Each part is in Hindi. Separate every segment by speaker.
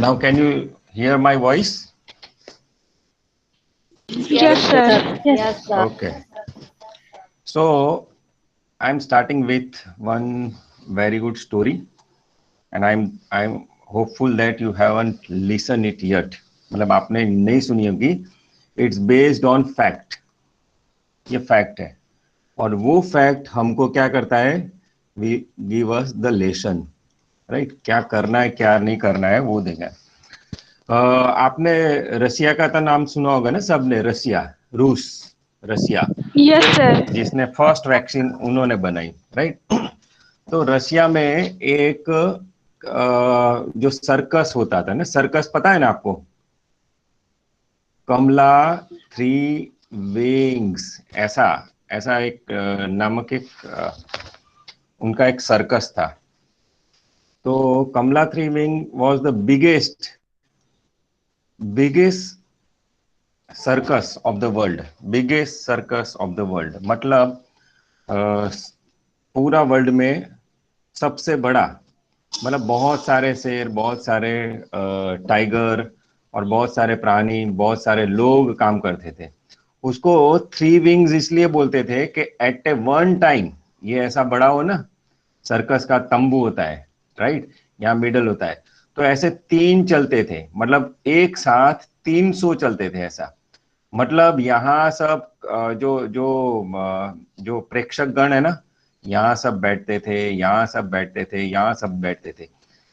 Speaker 1: Now can you hear my voice?
Speaker 2: Yes, sir.
Speaker 3: Yes, sir.
Speaker 1: Okay. So I'm starting with one very good story, and I'm hopeful that you haven't listened it yet. मतलब आपने नहीं सुनी होगी. It's based on fact. ये fact है. और वो fact हमको क्या करता है? We give us the lesson, right? क्या करना है क्या नहीं करना है वो देगा. आपने रसिया का तो नाम सुना होगा ना सबने. रसिया, रूस, रसिया,
Speaker 2: Yes, sir.
Speaker 1: जिसने फर्स्ट वैक्सीन उन्होंने बनाई, राइट. तो रसिया में एक जो सर्कस होता था ना, सर्कस पता है ना आपको? कमला थ्री विंग्स, ऐसा ऐसा एक नामक एक उनका एक सर्कस था. तो Kamala three ring was the biggest circus of the world. Biggest circus of the world मतलब पूरा वर्ल्ड में सबसे बड़ा. मतलब बहुत सारे शेर, बहुत सारे टाइगर और बहुत सारे प्राणी, बहुत सारे लोग काम करते थे. उसको थ्री विंग्स इसलिए बोलते थे कि एट ए वन टाइम, ये ऐसा बड़ा हो ना, सर्कस का तंबू होता है, राइट, यहाँ मिडल होता है, तो ऐसे तीन चलते थे. मतलब एक साथ 300 चलते थे ऐसा. मतलब यहाँ सब जो प्रेक्षक गण है ना, यहाँ सब बैठते थे, यहाँ सब बैठते थे, यहाँ सब बैठते थे.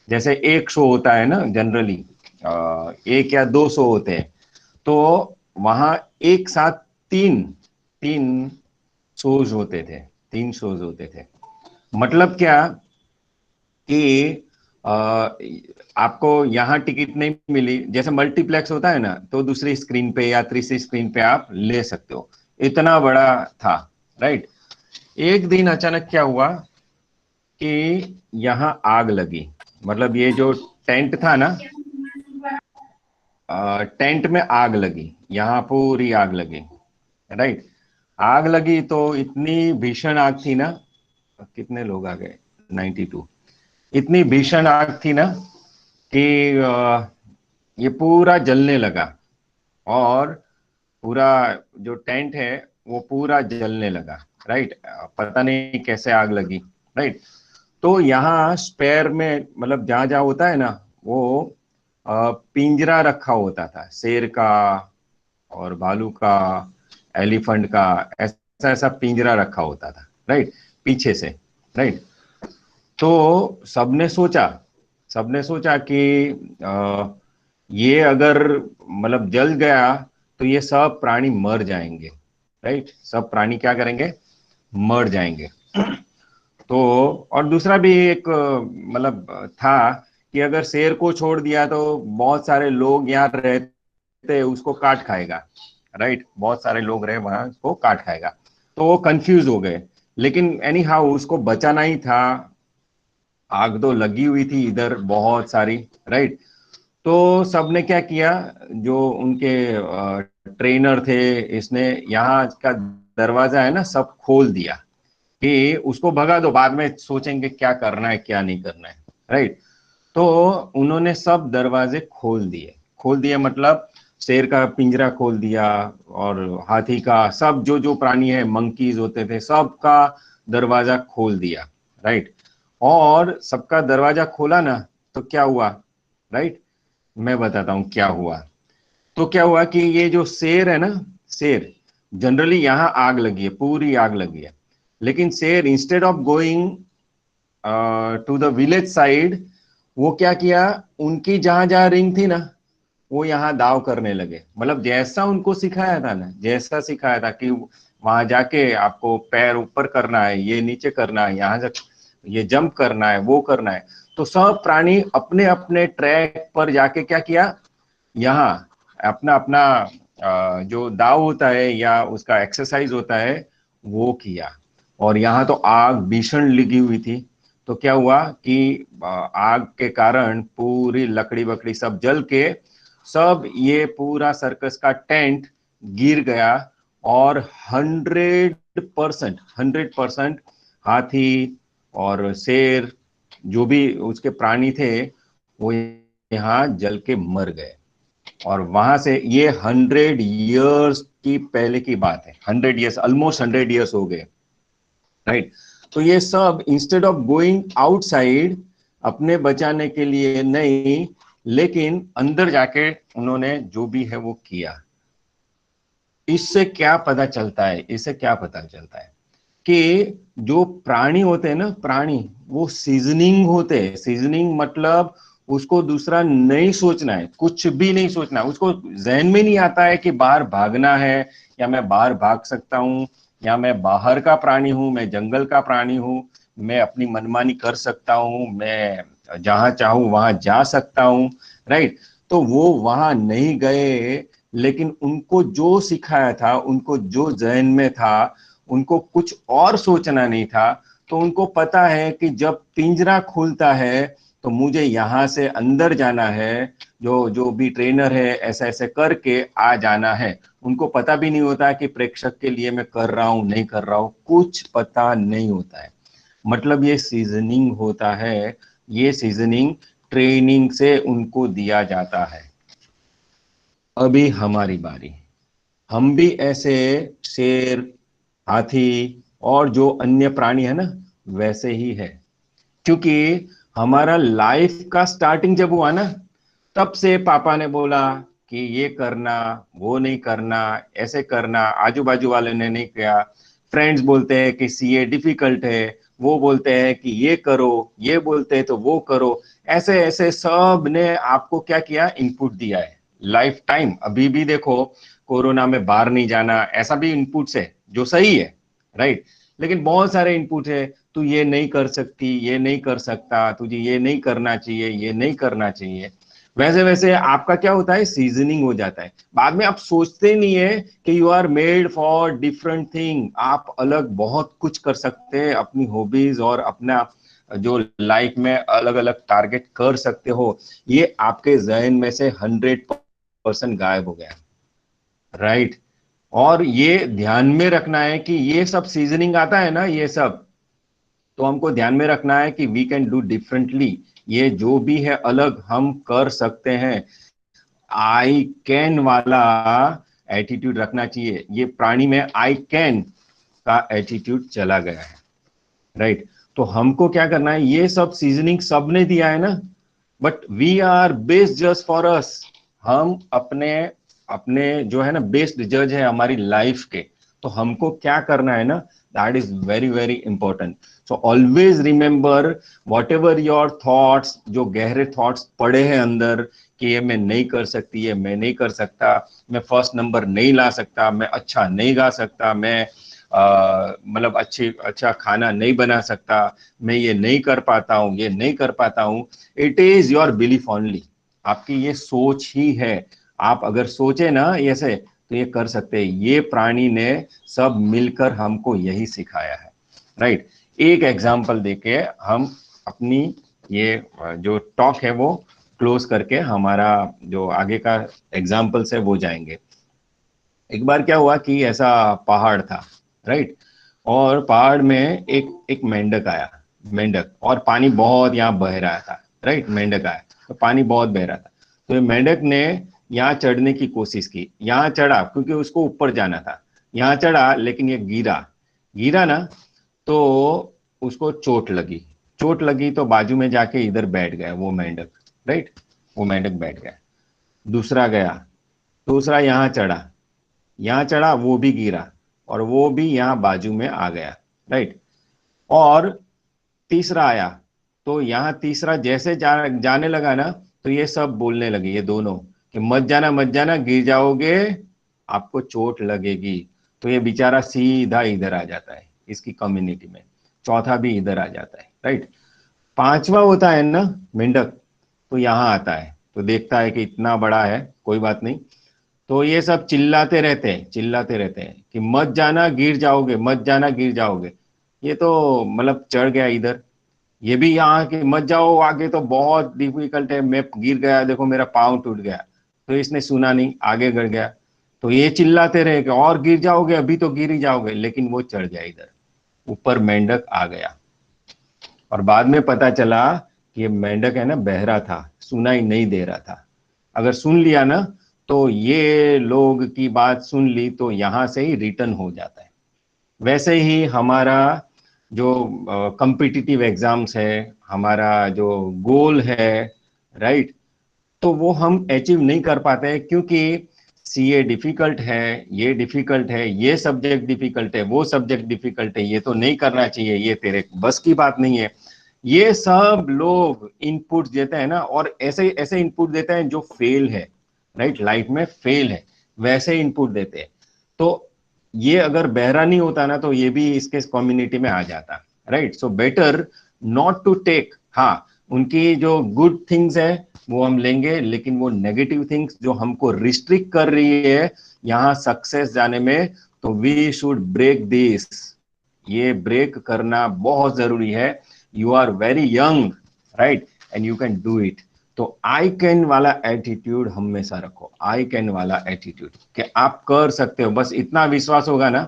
Speaker 1: जैसे एक शो होता है ना जनरली, एक या दो शो होते हैं, तो वहां एक साथ तीन तीन शोज होते थे. 3 शोज होते थे. मतलब क्या कि आपको यहाँ टिकट नहीं मिली, जैसे मल्टीप्लेक्स होता है ना, तो दूसरी स्क्रीन पे या तीसरी स्क्रीन पे आप ले सकते हो. इतना बड़ा था, राइट. एक दिन अचानक क्या हुआ कि यहाँ आग लगी. मतलब ये जो टेंट था ना, टेंट में आग लगी, यहाँ पूरी आग लगी, राइट. आग लगी तो इतनी भीषण आग थी ना. कितने लोग आ गए? 92. इतनी भीषण आग थी ना कि ये पूरा जलने लगा, और पूरा जो टेंट है वो पूरा जलने लगा, राइट. पता नहीं कैसे आग लगी, राइट. तो यहाँ स्पेयर में, मतलब जहां जहां होता है ना, वो पिंजरा रखा होता था, शेर का और भालू का, एलिफेंट का, ऐसा ऐसा पिंजरा रखा होता था, राइट, पीछे से, राइट. तो सबने सोचा कि ये अगर मतलब जल गया तो ये सब प्राणी मर जाएंगे, राइट. सब प्राणी क्या करेंगे? मर जाएंगे. तो और दूसरा भी एक मतलब था कि अगर शेर को छोड़ दिया तो बहुत सारे लोग यहाँ रहते उसको काट खाएगा, राइट. बहुत सारे लोग रहे वहां, उसको काट खाएगा. तो वो कंफ्यूज हो गए. लेकिन एनी हाउ उसको बचाना ही था. आग तो लगी हुई थी इधर बहुत सारी, राइट. तो सबने क्या किया, जो उनके ट्रेनर थे, इसने यहाँ का दरवाजा है ना सब खोल दिया कि उसको भगा दो, बाद में सोचेंगे क्या करना है क्या नहीं करना है, राइट. तो उन्होंने सब दरवाजे खोल दिए मतलब शेर का पिंजरा खोल दिया, और हाथी का, सब जो जो प्राणी है, मंकीज होते थे, सबका दरवाजा खोल दिया, राइट. और सबका दरवाजा खोला ना, तो क्या हुआ, राइट. मैं बताता हूं क्या हुआ. तो क्या हुआ कि ये जो शेर है ना, शेर, जनरली यहाँ आग लगी है, पूरी आग लगी है, लेकिन शेर instead of going to the village side, वो क्या किया, उनकी जहां जहां रिंग थी ना, वो यहाँ दाव करने लगे. मतलब जैसा उनको सिखाया था ना, जैसा सिखाया था कि वहां जाके आपको पैर ऊपर करना है, ये नीचे करना है, यहाँ ये जंप करना है, वो करना है. तो सब प्राणी अपने अपने ट्रैक पर जाके क्या किया, यहाँ अपना अपना जो दाव होता है या उसका एक्सरसाइज होता है वो किया. और यहाँ तो आग भीषण लगी हुई थी. तो क्या हुआ कि आग के कारण पूरी लकड़ी बकड़ी सब जल के, सब ये पूरा सर्कस का टेंट गिर गया. और 100% हाथी और शेर, जो भी उसके प्राणी थे, वो यहाँ जल के मर गए। और वहां से ये 100 years की पहले की बात है, 100 years, ऑलमोस्ट 100 years हो गए, राइट। तो ये सब इंस्टेड ऑफ गोइंग आउटसाइड अपने बचाने के लिए नहीं, लेकिन अंदर जाके उन्होंने जो भी है वो किया। इससे क्या पता चलता है, इससे क्या पता चलता है कि जो प्राणी होते हैं ना, प्राणी, वो सीजनिंग होते हैं। सीजनिंग मतलब उसको दूसरा नहीं सोचना है, कुछ भी नहीं सोचना है। उसको जहन में नहीं आता है कि बाहर भागना है, या मैं बाहर भाग सकता हूं, या मैं बाहर का प्राणी हूं, मैं जंगल का प्राणी हूं, मैं अपनी मनमानी कर सकता हूं, मैं जहां चाहूं वहां जा सकता हूं, राइट। तो वो वहां नहीं गए, लेकिन उनको जो सिखाया था, उनको जो जहन में था, उनको कुछ और सोचना नहीं था। तो उनको पता है कि जब पिंजरा खुलता है तो मुझे यहां से अंदर जाना है, जो जो भी ट्रेनर है ऐसे ऐसे करके आ जाना है। उनको पता भी नहीं होता कि प्रेक्षक के लिए मैं कर रहा हूं नहीं कर रहा हूं, कुछ पता नहीं होता है। मतलब ये सीजनिंग होता है, ये सीजनिंग ट्रेनिंग से उनको दिया जाता है। अभी हमारी बारी, हम भी ऐसे शेर, हाथी और जो अन्य प्राणी है ना, वैसे ही है। क्योंकि हमारा लाइफ का स्टार्टिंग जब हुआ ना, तब से पापा ने बोला कि ये करना, वो नहीं करना, ऐसे करना, आजू बाजू वाले ने नहीं किया। फ्रेंड्स बोलते हैं कि सीए डिफिकल्ट है, वो बोलते हैं कि ये करो, ये बोलते हैं तो वो करो। ऐसे ऐसे सब ने आपको क्या किया, इनपुट दिया है लाइफ टाइम। अभी भी देखो, कोरोना में बाहर नहीं जाना, ऐसा भी इनपुट्स है जो सही है, राइट। लेकिन बहुत सारे इनपुट है, तू ये नहीं कर सकती, ये नहीं कर सकता, तुझे ये नहीं करना चाहिए, ये नहीं करना चाहिए। वैसे वैसे आपका क्या होता है, सीजनिंग हो जाता है। बाद में आप सोचते नहीं है कि you are made for different thing, आप अलग बहुत कुछ कर सकते हैं, अपनी हॉबीज और अपना जो लाइफ में अलग अलग टारगेट कर सकते हो। ये आपके जहन में से 100% गायब हो गया, राइट। और ये ध्यान में रखना है कि ये सब सीजनिंग आता है ना, ये सब तो हमको ध्यान में रखना है कि वी कैन डू डिफरेंटली। ये जो भी है अलग हम कर सकते हैं। आई कैन वाला एटीट्यूड रखना चाहिए। ये प्राणी में आई कैन का एटीट्यूड चला गया है, राइट। तो हमको क्या करना है, ये सब सीजनिंग सब ने दिया है ना, बट वी आर बेस्ट जज फॉर अस। हम अपने अपने जो है ना बेस्ट जज है हमारी लाइफ के। तो हमको क्या करना है ना, that is very very important. So always remember, what ever your thoughts, जो गहरे थॉट्स पड़े हैं अंदर कि ये मैं नहीं कर सकती, ये मैं नहीं कर सकता, मैं फर्स्ट नंबर नहीं ला सकता, मैं अच्छा नहीं गा सकता, मैं मतलब अच्छा खाना नहीं बना सकता, मैं ये नहीं कर पाता हूँ, ये नहीं कर पाता हूँ, it is your belief only. आपकी ये सोच ही है। आप अगर सोचे ना ऐसे तो ये कर सकते हैं। ये प्राणी ने सब मिलकर हमको यही सिखाया है, राइट। एक एग्जाम्पल देके हम अपनी ये जो टॉक है वो क्लोज करके हमारा जो आगे का एग्जाम्पल्स है वो जाएंगे। एक बार क्या हुआ कि ऐसा पहाड़ था, राइट। और पहाड़ में एक एक मेंढक आया, मेंढक, और पानी बहुत यहाँ बह रहा था, राइट। मेंढक आया तो पानी बहुत बह रहा था। तो ये मेंढक ने यहाँ चढ़ने की कोशिश की, यहाँ चढ़ा क्योंकि उसको ऊपर जाना था। यहाँ चढ़ा लेकिन ये गिरा, गिरा ना, तो उसको चोट लगी। चोट लगी तो बाजू में जाके इधर बैठ गया वो मेंढक, राइट। वो मेंढक बैठ गया। दूसरा गया, दूसरा यहाँ चढ़ा, यहाँ चढ़ा, वो भी गिरा, और वो भी यहाँ बाजू में आ गया, राइट। और तीसरा आया, तो यहाँ तीसरा जैसे जाने लगा ना, तो ये सब बोलने लगे, ये दोनों, कि मत जाना, गिर जाओगे, आपको चोट लगेगी। तो ये बेचारा सीधा इधर आ जाता है इसकी कम्युनिटी में। चौथा भी इधर आ जाता है, राइट। पांचवा होता है ना मेंढक, तो यहाँ आता है, तो देखता है कि इतना बड़ा है, कोई बात नहीं। तो ये सब चिल्लाते रहते हैं, चिल्लाते रहते हैं कि मत जाना गिर जाओगे, मत जाना गिर जाओगे। ये तो मतलब चढ़ गया इधर, ये भी यहाँ कि मत जाओ आगे, तो बहुत डिफिकल्ट है, मैं गिर गया, देखो मेरा पाँव टूट गया। तो इसने सुना नहीं, आगे गिर गया। तो ये चिल्लाते रहे कि और गिर जाओगे, अभी तो गिर ही जाओगे, लेकिन वो चढ़ गया इधर, ऊपर मेंढक आ गया। और बाद में पता चला कि ये मेंढक है ना बहरा था, सुनाई नहीं दे रहा था। अगर सुन लिया ना, तो ये लोग की बात सुन ली तो यहां से ही रिटर्न हो जाता है। वैसे ही हमारा जो कॉम्पिटिटिव एग्जाम्स है, हमारा जो गोल है, राइट, तो वो हम अचीव नहीं कर पाते हैं, क्योंकि सीए डिफिकल्ट है, ये डिफिकल्ट है, ये सब्जेक्ट डिफिकल्ट है, वो सब्जेक्ट डिफिकल्ट है, ये तो नहीं करना चाहिए, ये तेरे बस की बात नहीं है। ये सब लोग इनपुट देते हैं ना, और ऐसे ऐसे इनपुट देते हैं जो फेल है, राइट, लाइफ में फेल है, वैसे इनपुट देते हैं। तो ये अगर बहरा नहीं होता ना, तो ये भी इसके कम्युनिटी में आ जाता, right. So better not to take, हाँ, उनकी जो गुड थिंग्स है वो हम लेंगे, लेकिन वो नेगेटिव थिंग्स जो हमको रिस्ट्रिक्ट कर रही है यहाँ सक्सेस जाने में, तो वी शुड ब्रेक दिस। ये ब्रेक करना बहुत जरूरी है। You are very young, right, and you can do it. तो आई कैन वाला एटीट्यूड हमेशा रखो, आई कैन वाला एटीट्यूड, कि आप कर सकते हो, बस इतना विश्वास होगा ना,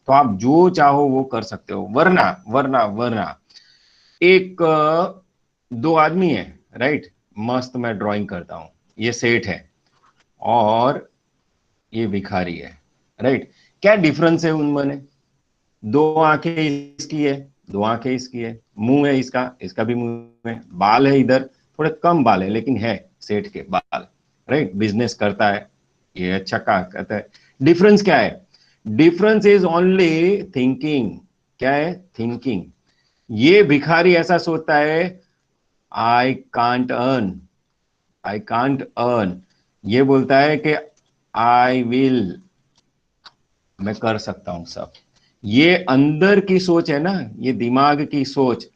Speaker 1: तो आप जो चाहो वो कर सकते हो। वरना वरना वरना एक दो आदमी है, राइट, मस्त मैं ड्राइंग करता हूं, ये सेठ है और ये भिखारी है, राइट। क्या डिफरेंस है उनमें? दो आंखें इसकी है, दो आंखें इसकी है, मुंह है इसका, इसका भी मुंह है, बाल है इधर, थोड़े कम बाल है लेकिन है सेठ के बाल, राइट। बिजनेस करता है, ये अच्छा काम करता है। डिफरेंस क्या है? Difference is only thinking. क्या है? थिंकिंग। ये भिखारी ऐसा सोचता है, I can't earn, I can't earn. ये बोलता है कि आई विल, मैं कर सकता हूं सब। ये अंदर की सोच है ना, ये दिमाग की सोच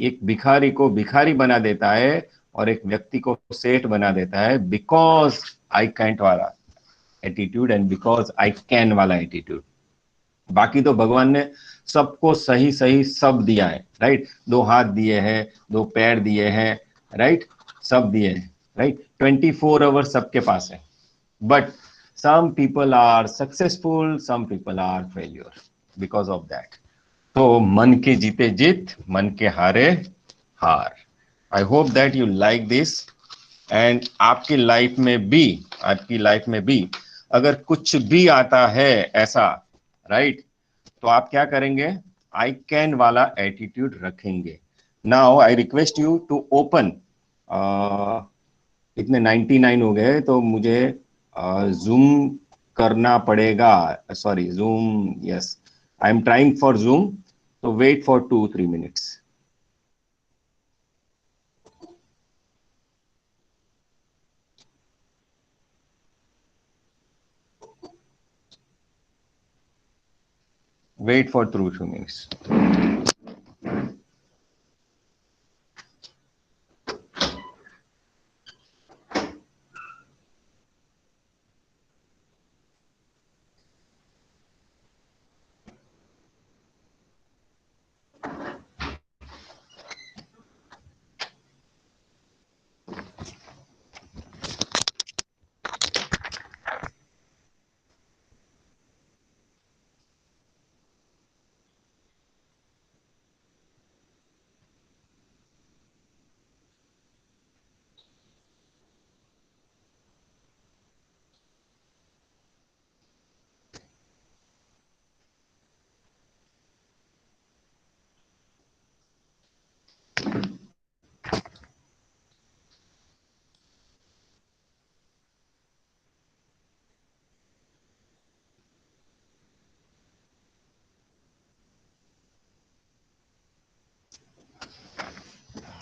Speaker 1: एक भिखारी को भिखारी बना देता है और एक व्यक्ति को सेठ बना देता है, बिकॉज आई कैंट वाला attitude and because I can वाला एटीट्यूड। बाकी तो भगवान ने सबको सही सही सब दिया है, राइट। दो हाथ दिए हैं, दो पैर दिए हैं, राइट, सब दिए हैं, राइट। 24 आवर्स सबके पास है। But some people are successful, some people are failure because of that. तो मन के जीते जीत, मन के हारे हार। आई hope that you like this. And आपकी लाइफ में भी अगर कुछ भी आता है ऐसा, राइट, तो आप क्या करेंगे? आई कैन वाला एटीट्यूड रखेंगे। Now I request you to open, इतने 99 हो गए तो मुझे जूम करना पड़ेगा। Sorry, zoom, yes, I am trying for zoom. तो wait for 2-3 minutes. Wait for 2-3 minutes.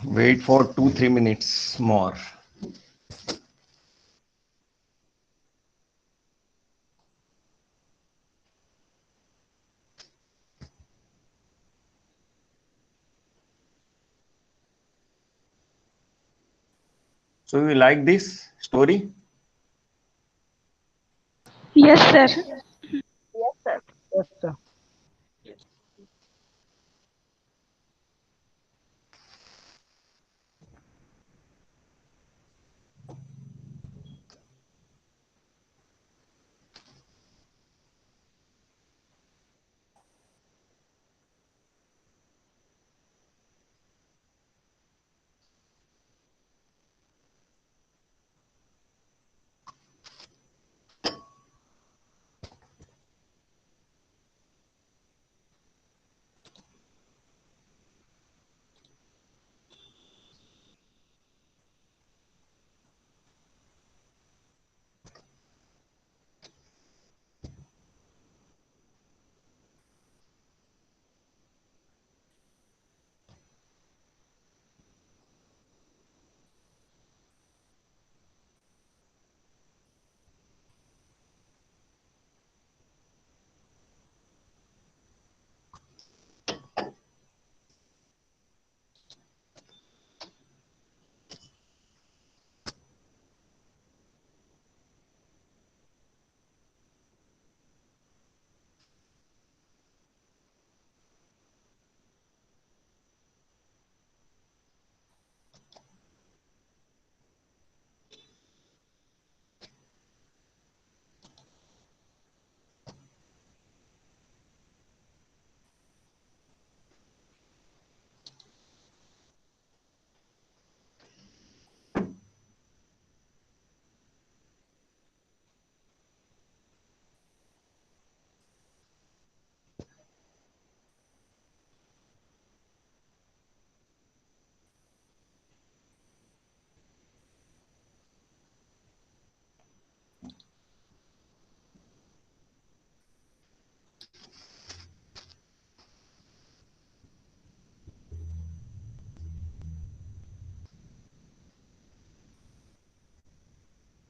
Speaker 1: Wait for 2-3 minutes more. So you like this story?
Speaker 2: Yes, sir.
Speaker 3: Yes, sir. Yes, sir.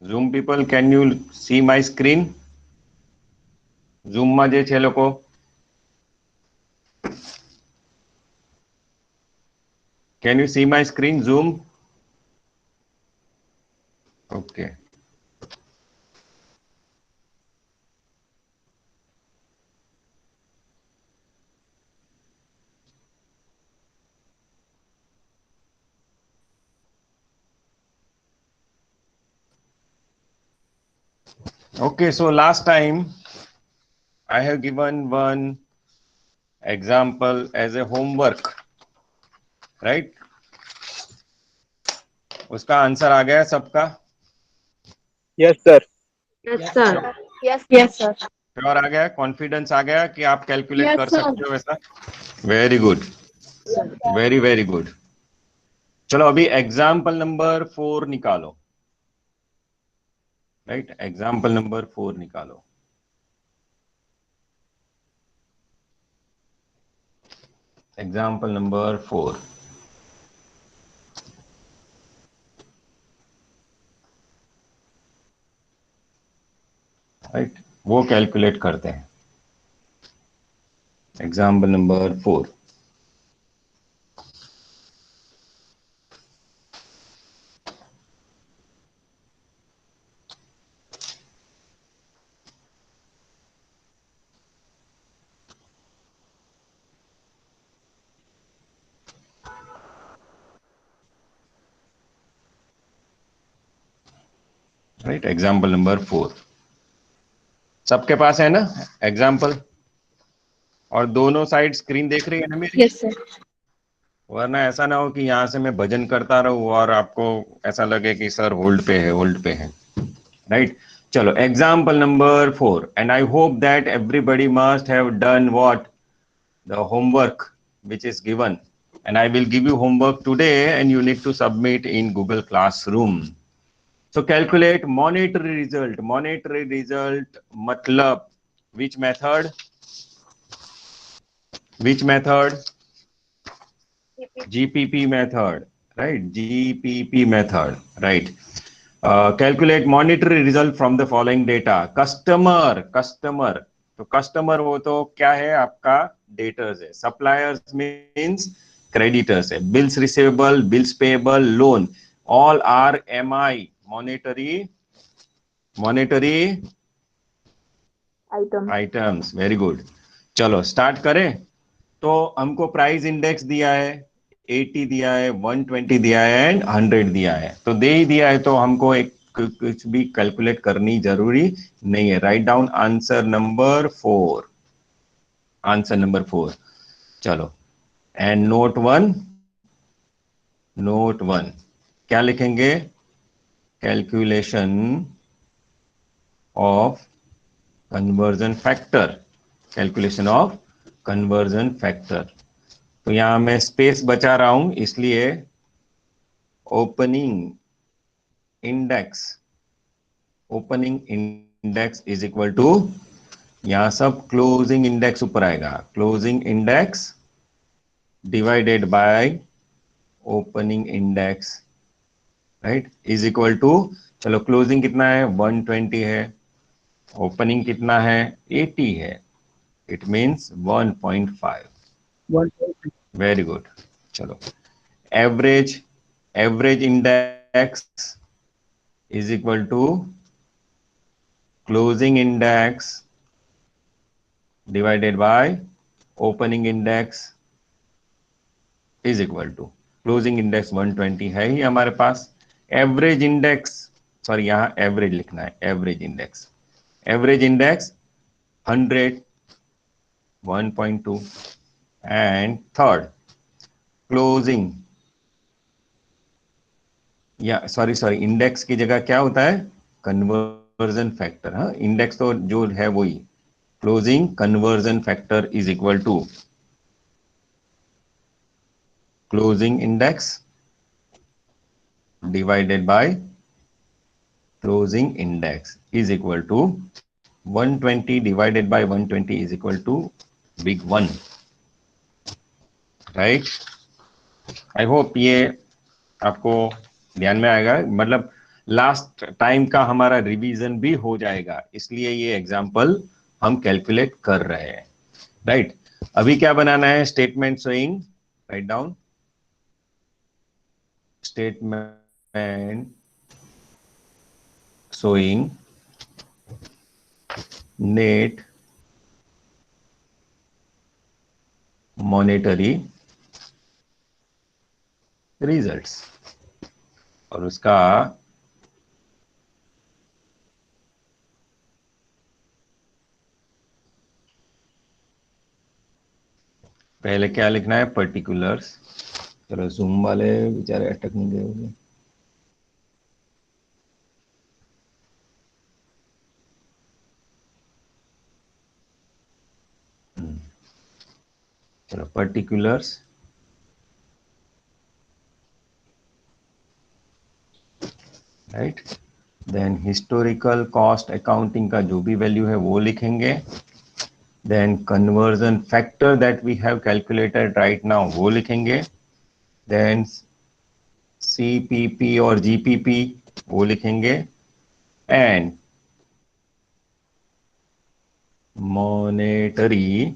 Speaker 1: Zoom people, can you see my screen? Zoom માં જે છે લોકો, can you see my screen? Zoom? Okay. Okay, so last time I have given one example as a homework, right? उसका आंसर आ गया सबका?
Speaker 3: Yes, sir.
Speaker 2: Yes, sir.
Speaker 3: Yes.
Speaker 2: Yes, sir.
Speaker 1: Sure आ गया? कॉन्फिडेंस आ गया कि आप कैलकुलेट
Speaker 2: Yes,
Speaker 1: कर
Speaker 2: sir.
Speaker 1: सकते हो वैसा? Very good, very very good. चलो अभी एग्जाम्पल नंबर 4 निकालो, राइट? एग्जाम्पल नंबर 4 निकालो। Example number 4, right? वो कैलकुलेट करते हैं। Example number 4, right? Example number 4 सबके पास है ना एग्जाम्पल? और दोनों साइड स्क्रीन देख रही है ना मेरी?
Speaker 2: Yes, sir.
Speaker 1: वरना ऐसा ना हो कि यहाँ से मैं भजन करता रहूं और आपको ऐसा लगे कि सर होल्ड पे है, होल्ड पे है, राइट? चलो example number 4, and I hope that everybody must have done what the homework which is given, and I will give you homework today and you need to submit in Google Classroom. So calculate monetary result. Monetary result matlab which method? Which method? GPP method, right? GPP method, right? Calculate monetary result from the following data. Customer, तो कस्टमर वो तो क्या है आपका? डेटर्स है। सप्लायर्स मीन्स क्रेडिटर्स है। Bills receivable, bills payable, loan, all are MI, monetary items. Very good. चलो स्टार्ट करें। तो हमको प्राइस इंडेक्स दिया है, 80 दिया है, 120 दिया है एंड 100 दिया है। तो दे ही दिया है तो हमको एक कुछ भी कैलकुलेट करनी जरूरी नहीं है। Write down answer number 4, answer number 4। चलो एंड नोट वन क्या लिखेंगे? Calculation of conversion factor, calculation of conversion factor. तो यहां मैं स्पेस बचा रहा हूं, इसलिए opening index is equal to, यहां सब क्लोजिंग इंडेक्स ऊपर आएगा, closing index divided by opening index, right? Is equal to, चलो क्लोजिंग कितना है? 120 है, ओपनिंग कितना है? 80 है, इट मीन्स 1.5।
Speaker 3: 1.5.
Speaker 1: Very good. चलो average index is equal to closing index divided by opening index is equal to, closing index 120 है ही हमारे पास। एवरेज इंडेक्स, सॉरी यहाँ एवरेज लिखना है, average index 100, 1.2 and third closing, या सॉरी इंडेक्स की जगह क्या होता है? Conversion factor. हाँ, इंडेक्स तो जो है वही, closing conversion factor is equal to closing index divided by closing index is equal to 120 divided by 120 is equal to big 1, right? I hope ये आपको ध्यान में आएगा। मतलब लास्ट टाइम का हमारा रिवीजन भी हो जाएगा, इसलिए ये एग्जांपल हम कैलकुलेट कर रहे हैं, राइट। अभी क्या बनाना है, statement showing, write down statement showing net monetary results, और उसका पहले क्या लिखना है, पर्टिकुलर्स। चलो जूम वाले बेचारे अटक नहीं गए होंगे। चलो particulars, right. Then historical cost accounting का जो भी वैल्यू है वो लिखेंगे। Then conversion factor that we have calculated right now वो लिखेंगे। देन सीपीपी और जीपीपी वो लिखेंगे। And monetary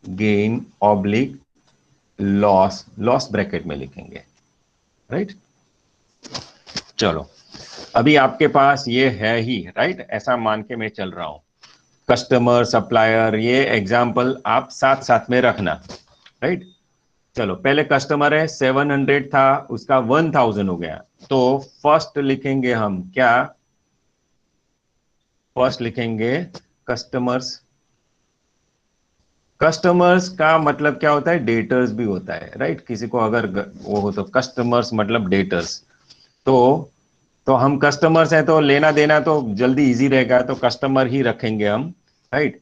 Speaker 1: gain oblique loss, loss bracket में लिखेंगे, राइट। चलो अभी आपके पास ये है ही, राइट, ऐसा मान के मैं चल रहा हूं। कस्टमर, सप्लायर, ये एग्जाम्पल आप साथ साथ में रखना, राइट। चलो पहले कस्टमर है, 700 था, उसका 1000 हो गया, तो फर्स्ट लिखेंगे हम क्या, फर्स्ट लिखेंगे कस्टमर्स। कस्टमर्स का मतलब क्या होता है, डेटर्स भी होता है, राइट। किसी को अगर वो हो तो कस्टमर्स मतलब डेटर्स। तो हम कस्टमर्स हैं तो लेना देना तो जल्दी इजी रहेगा, तो कस्टमर ही रखेंगे हम, राइट।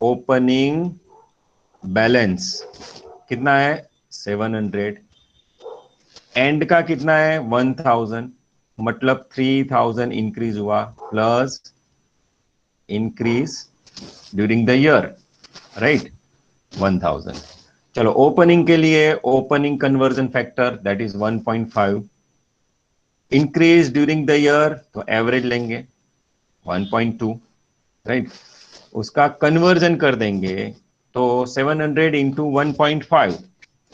Speaker 1: ओपनिंग बैलेंस कितना है, 700। एंड का कितना है, 1000, मतलब 3000 इंक्रीज हुआ, plus increase during the year, right, 1000। चलो ओपनिंग के लिए opening conversion factor that is 1.5, increase during the year तो एवरेज लेंगे 1.2, राइट। उसका कन्वर्जन कर देंगे तो 700 into 1.5,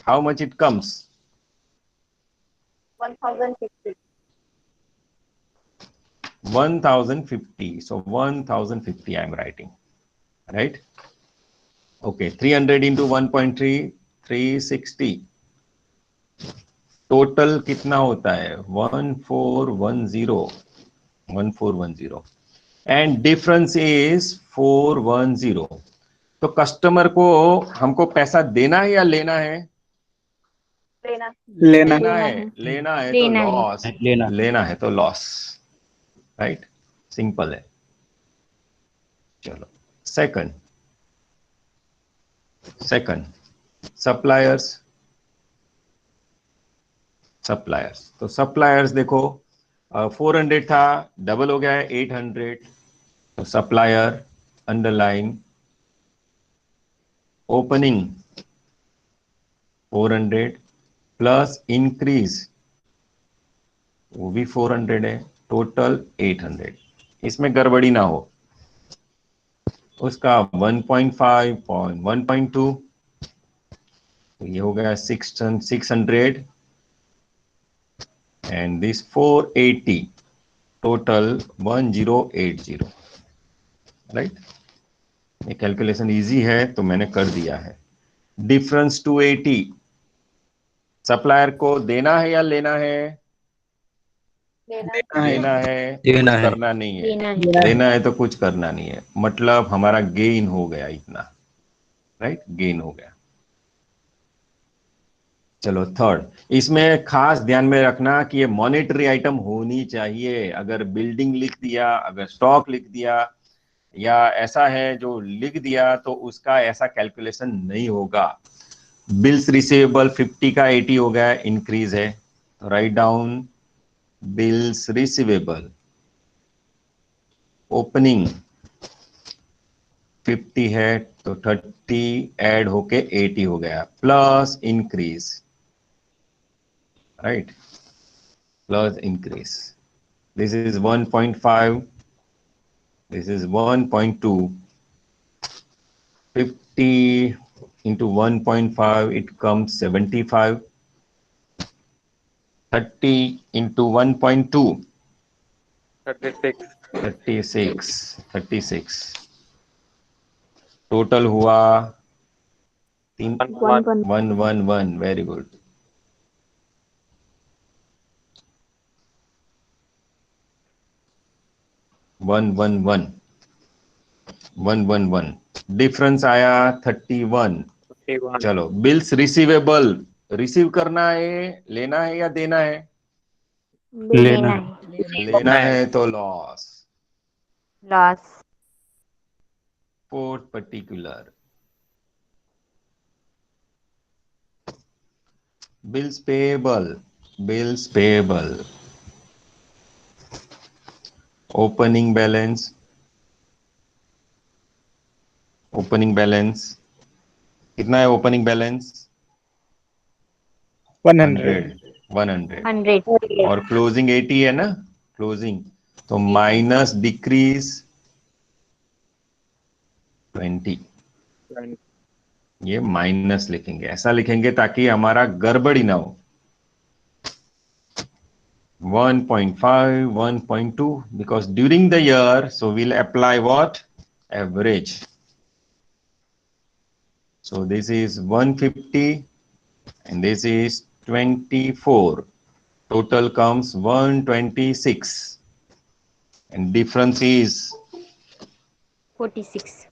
Speaker 1: how much it comes,
Speaker 3: 1050.
Speaker 1: 1050, so 1050 I am writing, right? Okay, 300 into 1.3, 360, total कितना होता है, 1410 एंड डिफरेंस इज 410। तो कस्टमर को हमको पैसा देना है या लेना है,
Speaker 3: लेना
Speaker 1: लेना है, लेना है तो
Speaker 2: लेना है।
Speaker 1: लॉस, लेना है तो लॉस, राइट, सिंपल है। चलो सेकंड, सप्लायर्स, तो सप्लायर्स देखो 400 था, डबल हो गया है 800, तो supplier underline opening 400 plus increase वो भी 400 है, टोटल 800। इसमें गड़बड़ी ना हो, उसका 1.5 1.2, तो ये हो गया 600 एंड दिस 480, टोटल 1080, राइट। ये कैलकुलेशन इजी है तो मैंने कर दिया है। डिफरेंस 280, सप्लायर को देना है या लेना है, देना है तो कुछ करना नहीं है,
Speaker 2: लेना है।
Speaker 1: लेना है तो कुछ करना नहीं है, मतलब हमारा गेन हो गया इतना, राइट, गेन हो गया। चलो थर्ड, इसमें खास ध्यान में रखना कि ये मॉनेटरी आइटम होनी चाहिए। अगर बिल्डिंग लिख दिया, अगर स्टॉक लिख दिया, या ऐसा है जो लिख दिया, तो उसका ऐसा कैलकुलेशन नहीं होगा। बिल्स रिसीवेबल 50 का 80 हो गया, इंक्रीज है, तो write down bills receivable opening 50 है तो 30 ऐड होके 80 हो गया, plus increase, right. plus increase. This is 1.5, this is 1.2. 50 into 1.5, it comes 75. 30 into 1.2,
Speaker 4: 36.
Speaker 1: 36. Total हुआ 111. Very good. 111. डिफरेंस आया 31.
Speaker 4: 31.
Speaker 1: चलो, बिल्स रिसीवेबल. रिसीव करना है, लेना है या देना है?
Speaker 2: लेना
Speaker 1: लेना है तो loss.
Speaker 2: Loss.
Speaker 1: Fourth particular, bills payable. Bills payable. Opening balance. Opening balance कितना है? Opening balance 100.
Speaker 2: 100.
Speaker 1: और क्लोजिंग 80 है ना? क्लोजिंग तो माइनस डिक्रीज 20. ये माइनस लिखेंगे, ऐसा लिखेंगे ताकि हमारा गड़बड़ी ना हो. 1.5, 1.2 because during the year, so we'll apply what? Average. So this is 150 and this is 24. Total comes 126 and difference is
Speaker 2: 46.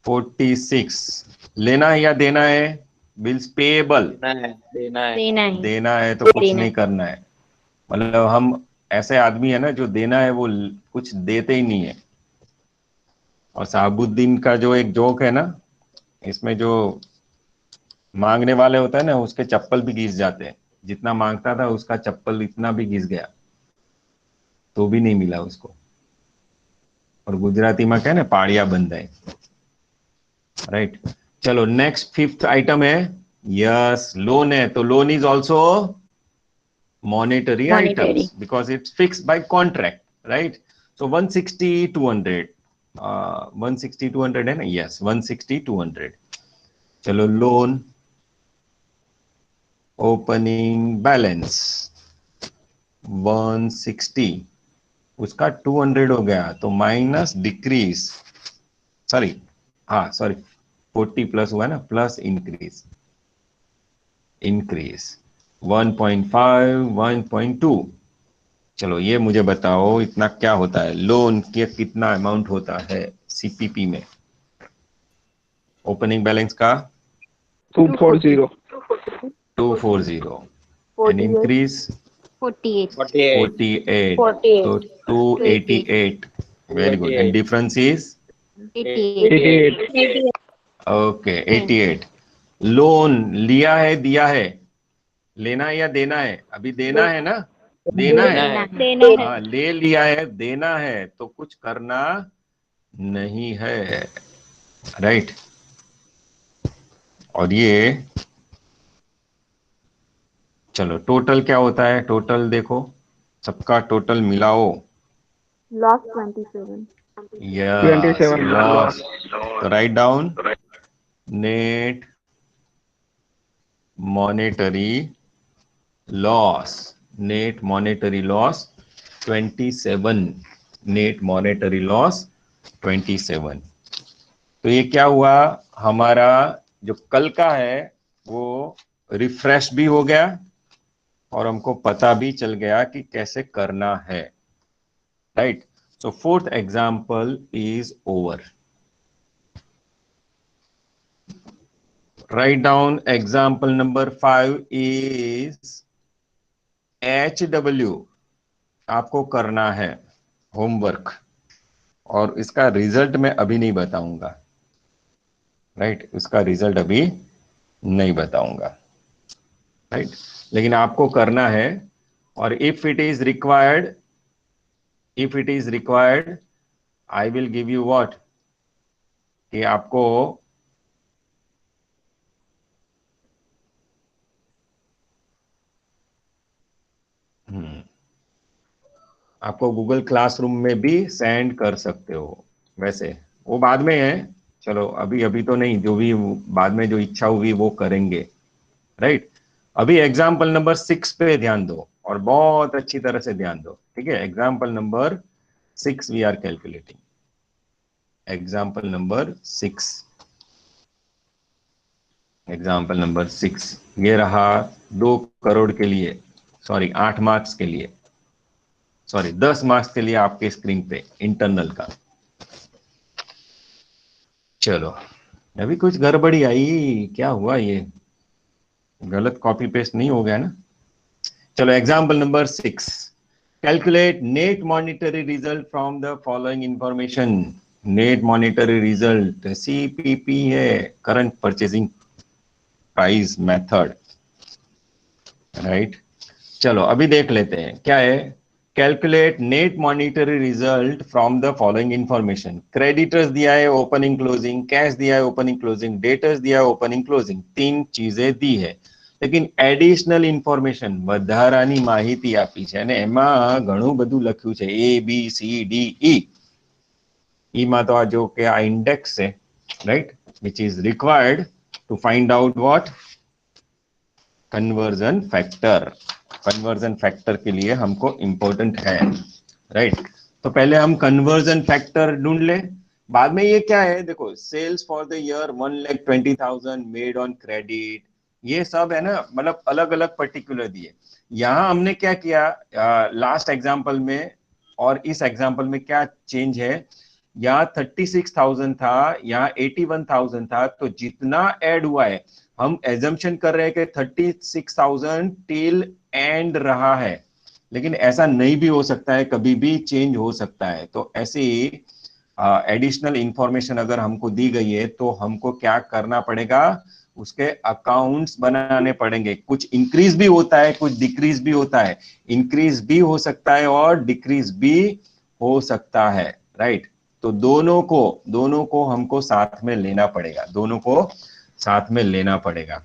Speaker 1: 46. लेना है या देना है? Bills payable.
Speaker 4: देना है.
Speaker 1: देना है तो कुछ नहीं करना है. मतलब हम ऐसे आदमी है ना जो देना है वो कुछ देते ही नहीं है. और साहबुद्दीन का जो एक जोक है ना, इसमें जो मांगने वाले होता है ना, उसके चप्पल भी घिस जाते हैं. जितना मांगता था उसका चप्पल इतना भी घिस गया तो भी नहीं मिला उसको. और गुजराती में क्या है ना, पाड़िया बंद है. राइट. चलो नेक्स्ट फिफ्थ आइटम है. यस, लोन है तो loan is also monetary items because it's fixed by contract, right? So 160 200. 160 200 है ना? yes, 160 200. चलो, लोन ओपनिंग बैलेंस 160, उसका 200 हो गया तो माइनस डिक्रीज, सॉरी, हाँ सॉरी, 40 प्लस हुआ ना, प्लस इंक्रीज. 1.5, 1.2. चलो ये मुझे बताओ, इतना क्या होता है? लोन के कितना अमाउंट होता है सीपीपी में? ओपनिंग बैलेंस का
Speaker 5: 240.
Speaker 1: 240 एंड इंक्रीज
Speaker 2: 48.
Speaker 1: 48. तो 288. Very good. And difference is
Speaker 2: 88.
Speaker 5: 88.
Speaker 1: Okay 88. Loan लिया है, दिया है? लेना है या देना है? अभी देना है ना? देना है. हाँ, ले लिया है, देना है तो कुछ करना नहीं है. राइट. और ये चलो, टोटल क्या होता है? टोटल देखो, सबका टोटल मिलाओ.
Speaker 3: Loss 27.
Speaker 1: Yes,
Speaker 5: 27
Speaker 1: loss. तो write down, net monetary loss. Net monetary loss 27. Net monetary loss 27. तो ये क्या हुआ? हमारा जो कल का है वो रिफ्रेश भी हो गया और हमको पता भी चल गया कि कैसे करना है. Right. So fourth example is over. Write down. Example number 5 is HW. आपको करना है होमवर्क और इसका रिजल्ट मैं अभी नहीं बताऊंगा. राइट. इसका रिजल्ट अभी नहीं बताऊंगा. राइट. लेकिन आपको करना है. और if it is required I will give you what, कि आपको आपको गूगल क्लासरूम में भी सेंड कर सकते हो, वैसे वो बाद में है, चलो अभी अभी तो नहीं, जो भी बाद में जो इच्छा हुई वो करेंगे, राइट। अभी एग्जाम्पल नंबर 6 पे ध्यान दो और बहुत अच्छी तरह से ध्यान दो, ठीक है। Example number 6 we are calculating, example number 6, example number 6 ये रहा 2 करोड़ के लिए, सॉरी 8 मार्क्स के लिए, सॉरी 10 मार्क्स के लिए आपके स्क्रीन पे इंटरनल का। चलो अभी कुछ गड़बड़ी आई, क्या हुआ, ये गलत कॉपी पेस्ट नहीं हो गया ना। चलो example number 6, calculate net monetary result from the following information. Net monetary result CPP है, current purchasing price method, right. चलो अभी देख लेते हैं क्या है। Calculate net monetary result from the following information. Creditors दिया है ओपनिंग क्लोजिंग, कैश दिया है ओपनिंग क्लोजिंग, डेटर्स दिया है ओपनिंग क्लोजिंग, 3 चीजें दी है, लेकिन એડિશનલ ઇન્ફોર્મેશન વધારાની માહિતી આપી છે અને એમાં ઘણું બધું લખ્યું છે ABCDE. માં તો આ જો કે આ ઇન્ડેક્સ છે, right, which is required to find out what conversion factor. Conversion factor के लिए हमको इंपॉर्टेंट है, राइट। तो पहले हम कन्वर्जन फैक्टर ढूंढ ले, बाद में ये क्या है, देखो sales for the year 1,20,000 made on credit, ये सब है ना, मतलब अलग अलग पर्टिकुलर दिए। यहां हमने क्या किया लास्ट एग्जांपल में और इस एग्जांपल में क्या चेंज है, यहाँ 36,000 था, यहाँ 81,000 था, तो जितना ऐड हुआ है हम एजम्पशन कर रहे हैं कि 36,000 टिल एंड रहा है, लेकिन ऐसा नहीं भी हो सकता है, कभी भी चेंज हो सकता है। तो ऐसे ही एडिशनल इंफॉर्मेशन अगर हमको दी गई है तो हमको क्या करना पड़ेगा, उसके अकाउंट्स बनाने पड़ेंगे। कुछ इंक्रीज भी होता है, कुछ डिक्रीज भी होता है, इंक्रीज भी हो सकता है और डिक्रीज भी हो सकता है, राइट। तो दोनों को हमको साथ में लेना पड़ेगा, दोनों को साथ में लेना पड़ेगा,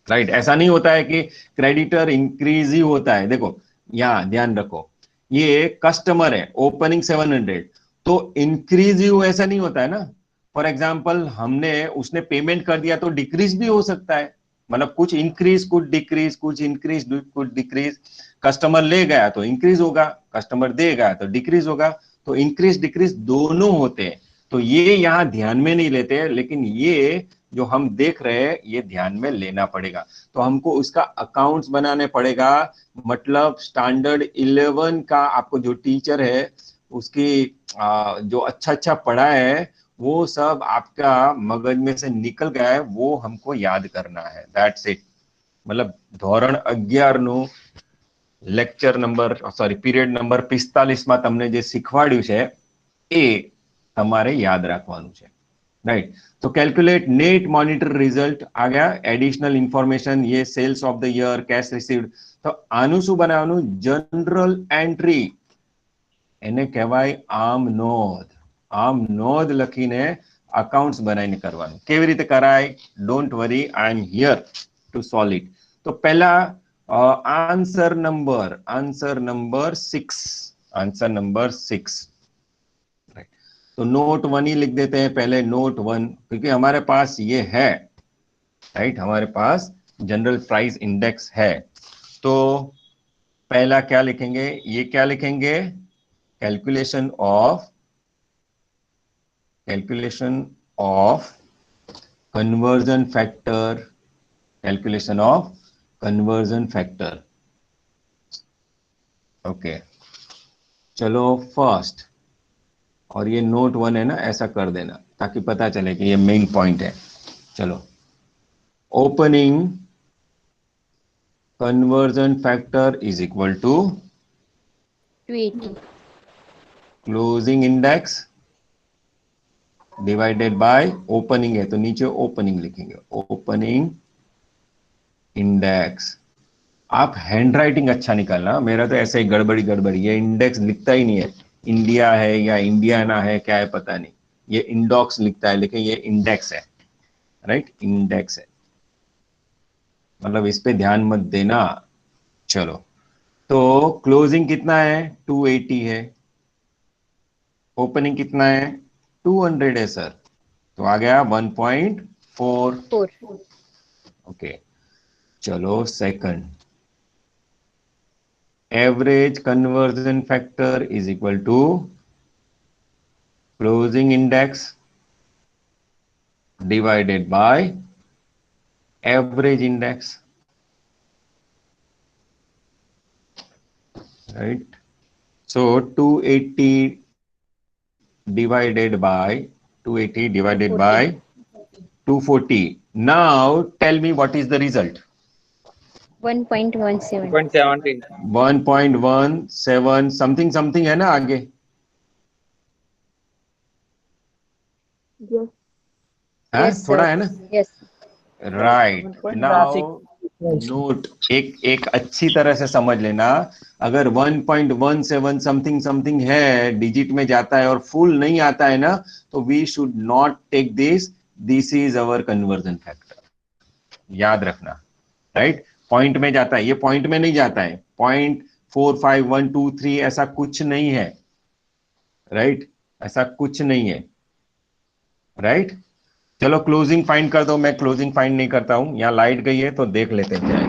Speaker 1: राइट। ऐसा नहीं होता है कि क्रेडिटर इंक्रीज ही होता है। देखो यहां ध्यान रखो, ये कस्टमर है ओपनिंग 700, तो इंक्रीज ही हो ऐसा नहीं होता है ना। फॉर एग्जाम्पल हमने उसने पेमेंट कर दिया तो डिक्रीज भी हो सकता है, मतलब कुछ इंक्रीज कुछ डिक्रीज, कुछ इंक्रीज कुछ डिक्रीज। कस्टमर ले गया तो इंक्रीज होगा, कस्टमर देगा तो डिक्रीज होगा, तो इंक्रीज डिक्रीज दोनों होते हैं। तो ये यहां ध्यान में नहीं लेते, लेकिन ये जो हम देख रहे हैं ये ध्यान में लेना पड़ेगा। तो हमको उसका अकाउंट्स बनाने पड़ेगा, मतलब स्टैंडर्ड 11 का आपको जो टीचर है उसकी जो अच्छा अच्छा पढ़ा है वो सब आपका मगज में से निकल गया है, वो हमको याद करना है, दैट्स इट। मतलब ધોરણ 11 નું lecture number sorry period number 45 માં તમને જે શીખવાડ્યું છે એ તમારે યાદ રાખવાનું છે, राइट। तो कैलकुलेट नेट मॉनिटर रिजल्ट आ गया, एडिशनल इंफॉर्मेशन, ये sales of the year, cash received. तो आनु शू बनावनु, जनरल एंट्री, એને કહેવાય આમ નોંધ। આમ નોંધ લખીને અકાઉન્ટ્સ બનાવીને કરવાનું। કેવી રીતે કરાય, don't worry, I am here to solve it. तो पहला आंसर नंबर 6, आंसर नंबर 6, तो नोट 1 ही लिख देते हैं पहले, नोट 1, क्योंकि हमारे पास ये है, राइट, हमारे पास जनरल प्राइस इंडेक्स है। तो पहला क्या लिखेंगे, ये क्या लिखेंगे, calculation of conversion factor, calculation of conversion factor. Okay चलो फर्स्ट, और ये नोट 1 है ना, ऐसा कर देना ताकि पता चले कि ये मेन पॉइंट है। चलो, opening conversion factor is equal to
Speaker 2: 280,
Speaker 1: closing index divided by opening है तो नीचे ओपनिंग लिखेंगे, ओपनिंग इंडेक्स। आप हैंड राइटिंग अच्छा निकालना, मेरा तो ऐसे ही गड़बड़ी, ये इंडेक्स लिखता ही नहीं है, इंडिया है या इंडियाना है क्या है पता नहीं, ये इंडॉक्स लिखता है, लेकिन ये इंडेक्स है, राइट, इंडेक्स है, मतलब इस पे ध्यान मत देना। चलो तो क्लोजिंग कितना है? 280 है। ओपनिंग कितना है? 200 है सर। तो आ गया 1.4।
Speaker 2: 4.
Speaker 1: ओके, चलो second, average conversion factor is equal to closing index divided by average index, right? So 280 divided by
Speaker 2: 240.
Speaker 1: 240. Now tell me what is the result?
Speaker 2: 1.17.
Speaker 4: 1.17.
Speaker 1: 1.17 something something है ना आगे?
Speaker 3: Yes.
Speaker 1: है
Speaker 2: Yes,
Speaker 1: थोड़ा
Speaker 2: sir.
Speaker 1: है ना?
Speaker 2: Yes.
Speaker 1: राइट नाउ नोट, एक अच्छी तरह से समझ लेना। अगर 1.17 समथिंग समथिंग है, डिजिट में जाता है और फुल नहीं आता है ना, तो we should not take this, this is our conversion factor. याद रखना, राइट? पॉइंट में जाता है, ये पॉइंट में नहीं जाता है। 0.45123 ऐसा कुछ नहीं है, राइट? ऐसा कुछ नहीं है, राइट? चलो क्लोजिंग फाइंड कर दो। मैं क्लोजिंग फाइंड नहीं करता हूं, यहां लाइट गई है तो देख लेते हैं क्या है।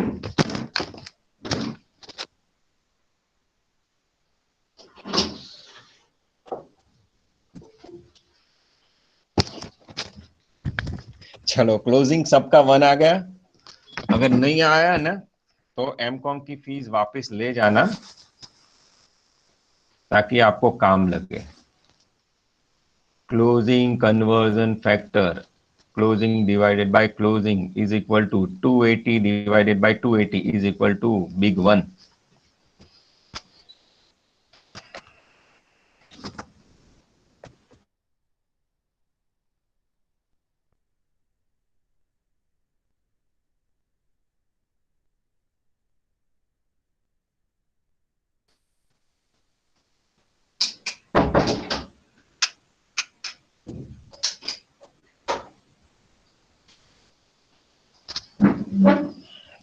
Speaker 1: चलो क्लोजिंग सबका 1 आ गया। अगर नहीं आया ना तो एमकॉम की फीस वापस ले जाना ताकि आपको काम लगे। Closing conversion factor, closing divided by closing is equal to 280 divided by 280 is equal to big 1।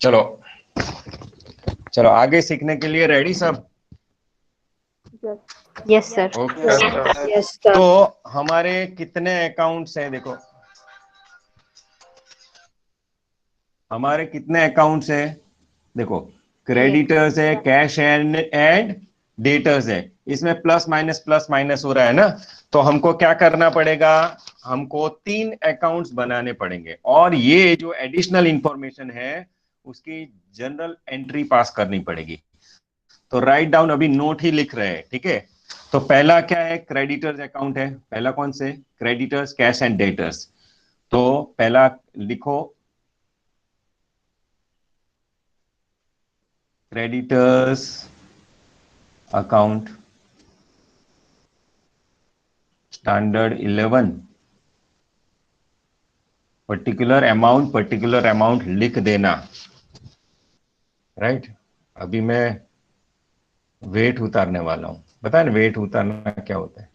Speaker 1: चलो चलो आगे सीखने के लिए रेडी सब?
Speaker 3: Yes.
Speaker 2: Yes, sir.
Speaker 1: Okay.
Speaker 4: Yes, sir.
Speaker 2: Yes, sir.
Speaker 1: तो हमारे कितने अकाउंट्स हैं? देखो हमारे कितने अकाउंट्स हैं? देखो क्रेडिटर्स है, कैश एंड डेटर्स है। इसमें प्लस माइनस हो रहा है ना, तो हमको क्या करना पड़ेगा? हमको 3 अकाउंट्स बनाने पड़ेंगे और ये जो एडिशनल इंफॉर्मेशन है उसकी जनरल एंट्री पास करनी पड़ेगी। तो राइट डाउन, अभी नोट ही लिख रहे हैं, ठीक है? तो पहला क्या है? क्रेडिटर्स अकाउंट है। पहला कौन से? Creditors, cash and debtors. तो पहला लिखो creditors account standard 11, particular amount लिख देना, राइट? अभी मैं वेट उतारने वाला हूं। पता है ना वेट उतारना क्या होता है?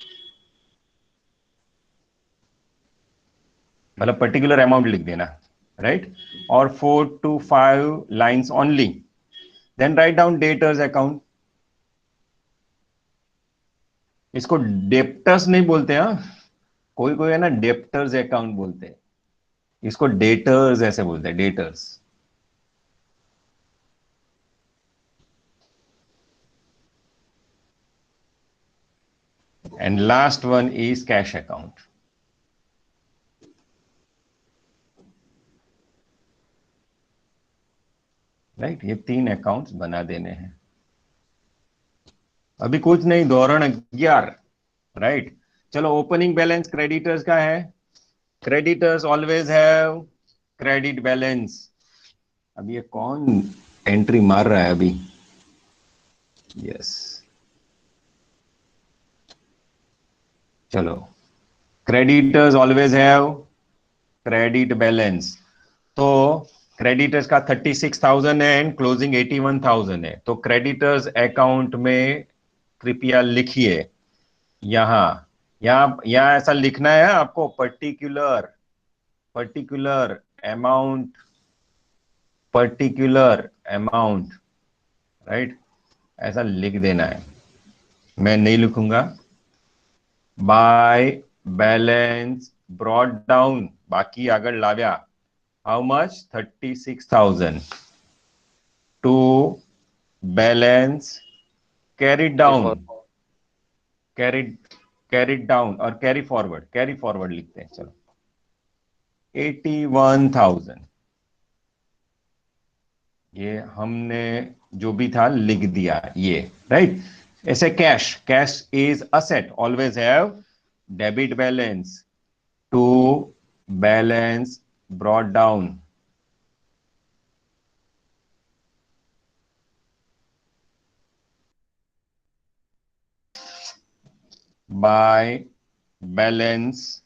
Speaker 1: मतलब पर्टिकुलर अमाउंट लिख देना, राइट? और 4 to 5 lines only. Then write down debtors account. इसको डेप्टर्स नहीं बोलते, हाँ? कोई कोई है ना डेप्टर्स अकाउंट बोलते हैं, इसको डेटर्स ऐसे बोलते हैं, debtors. And last one is cash account, right? ये 3 अकाउंट्स बना देने हैं। अभी कुछ नहीं, धोरण 11, राइट? चलो ओपनिंग बैलेंस क्रेडिटर्स का है। Creditors always have credit balance. अब ये कौन एंट्री मार रहा है अभी? यस, चलो creditors always have credit balance. तो क्रेडिटर्स का 36,000 है एंड क्लोजिंग 81,000 है। तो क्रेडिटर्स अकाउंट में कृपया लिखिए यहां, यहां ऐसा लिखना है आपको, पर्टिकुलर अमाउंट, राइट? ऐसा लिख देना है, मैं नहीं लिखूंगा। बाय बैलेंस ब्रॉड डाउन, बाकी આગળ લાવ્યા, how much 36,000 to balance carried down, carried down और कैरी फॉरवर्ड लिखते हैं, चलो 81,000, ये हमने जो भी था लिख दिया ये, राइट। ऐसे cash is asset, always have debit balance to balance brought down, by balance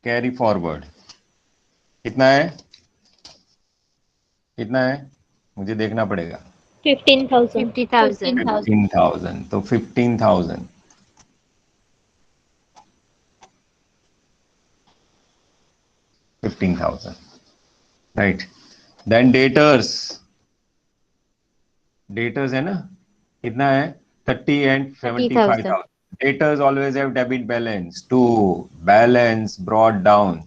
Speaker 1: carry forward. कितना है मुझे देखना पड़ेगा,
Speaker 2: 15,000.
Speaker 1: 15,000, तो 15,000 राइट। देन डेटर्स है ना, कितना है 30 and 75,000। Debtors always have debit balance to balance brought down,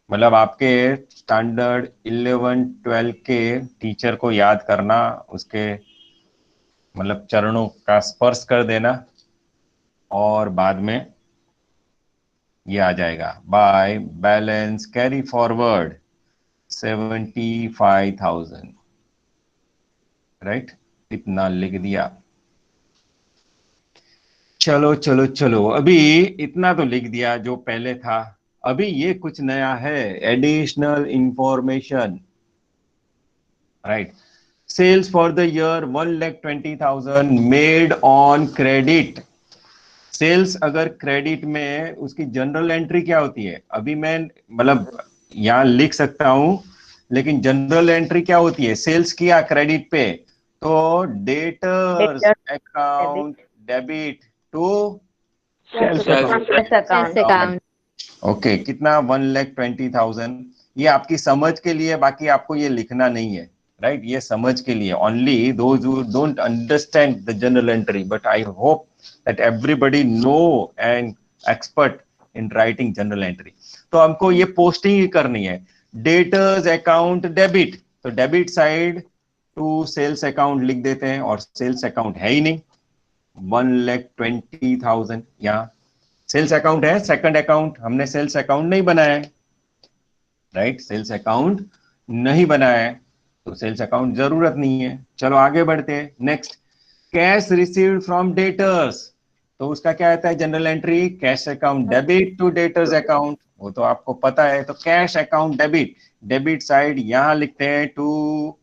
Speaker 1: मतलब आपके स्टैंडर्ड 11-12 के टीचर को याद करना, उसके मतलब चरणों का स्पर्श कर देना और बाद में ये आ जाएगा। Bye balance carry forward 75,000, right, इतना लिख दिया। चलो अभी इतना तो लिख दिया जो पहले था, अभी ये कुछ नया है, additional information, right. Sales for the year 1,20,000 made on credit. Sales अगर क्रेडिट में, उसकी जनरल एंट्री क्या होती है, अभी मैं मतलब यहां लिख सकता हूं, लेकिन जनरल एंट्री क्या होती है, सेल्स किया क्रेडिट पे तो debtors account debit to
Speaker 2: Sales account.
Speaker 1: Okay, कितना 1,20,000, ये आपकी समझ के लिए, बाकी आपको ये लिखना नहीं है, राइट, ये समझ के लिए, only those who don't understand the journal entry, but I hope that everybody know and expert in writing journal entry. तो हमको ये पोस्टिंग ही करनी है, डेटर्स अकाउंट डेबिट, तो debit side to sales account लिख देते हैं, और सेल्स अकाउंट है ही नहीं, 1,20,000 यहाँ सेल्स अकाउंट है, सेकंड अकाउंट हमने सेल्स अकाउंट नहीं बनाया है, राइट, सेल्स अकाउंट नहीं बनाया है, तो सेल्स अकाउंट जरूरत नहीं है। चलो आगे बढ़ते हैं, next, cash received from debtors, तो उसका क्या आता है journal entry, cash account debit to debtors account, वो तो आपको पता है, तो cash account debit, debit side यहां लिखते हैं to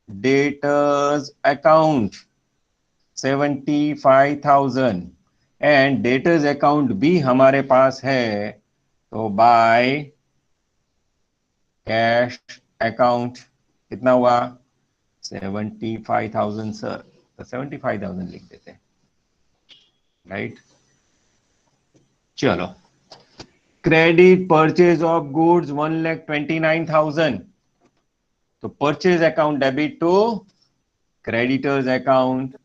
Speaker 1: debtors account 75,000, and debtors account भी हमारे पास है, तो बाय कैश अकाउंट कितना हुआ 75,000 सर, तो 75,000 लिख देते हैं, राइट। चलो, क्रेडिट परचेज ऑफ गुड्स 1,29,000, तो purchase account debit to creditors account,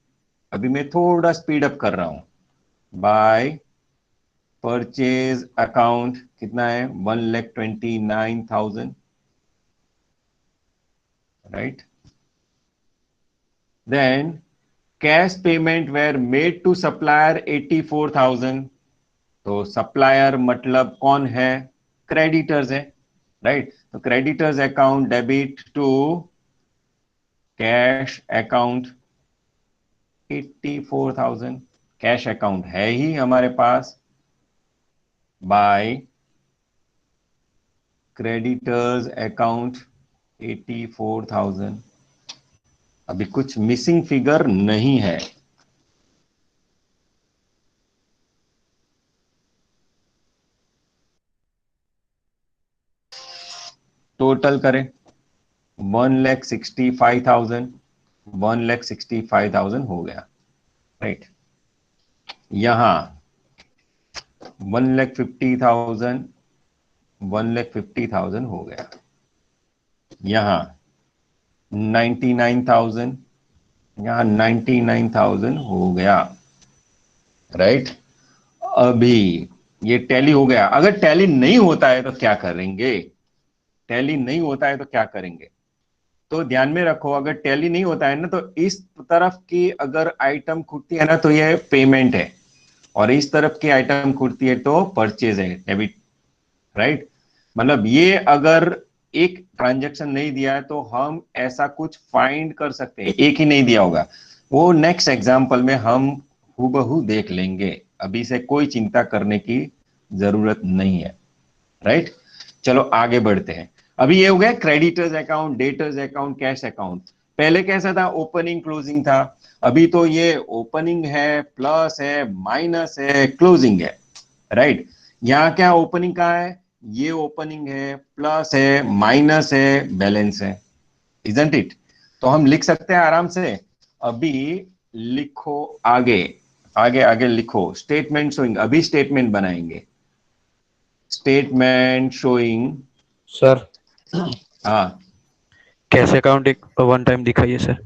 Speaker 1: अभी मैं थोड़ा स्पीड अप कर रहा हूं, बाय परचेज अकाउंट कितना है 1,29,000, right. Then cash payment were made to supplier 84,000, तो सप्लायर मतलब कौन है, क्रेडिटर्स है, राइट, तो creditors account debit to cash account 84,000, cash account है ही हमारे पास, बाय क्रेडिटर्स अकाउंट 84,000, अभी कुछ मिसिंग फिगर नहीं है, टोटल करें 1,65,000, 1,65,000 हो गया, राइट। यहां 1,50,000, 1,50,000 हो गया, यहां 99,000, यहाँ 99,000 हो गया, राइट। अभी ये टैली हो गया। अगर टैली नहीं होता है तो क्या करेंगे? टैली नहीं होता है तो क्या करेंगे? तो ध्यान में रखो, अगर टैली नहीं होता है ना तो इस तरफ की अगर आइटम खुलती है ना तो ये पेमेंट है, और इस तरफ की आइटम खुलती है तो परचेज है, डेबिट, राइट। मतलब ये अगर एक ट्रांजैक्शन नहीं दिया है तो हम ऐसा कुछ फाइंड कर सकते हैं, एक ही नहीं दिया होगा, वो नेक्स्ट एग्जांपल में हम हूबहू देख लेंगे। अभी से कोई चिंता करने की जरूरत नहीं है, राइट। चलो आगे बढ़ते हैं। अभी ये हो गया creditors account, debtors account, cash account. पहले कैसा था? ओपनिंग क्लोजिंग था। अभी तो ये ओपनिंग है, प्लस है, माइनस है, क्लोजिंग है, राइट। यहाँ क्या ओपनिंग का है? ये ओपनिंग है, प्लस है, माइनस है, बैलेंस है, इजंट इट? तो हम लिख सकते हैं आराम से। अभी लिखो आगे, आगे आगे लिखो, स्टेटमेंट शोइंग। अभी स्टेटमेंट बनाएंगे, स्टेटमेंट शोइंग।
Speaker 4: सर
Speaker 1: हाँ,
Speaker 4: कैश अकाउंट एक वन टाइम दिखाइए सर।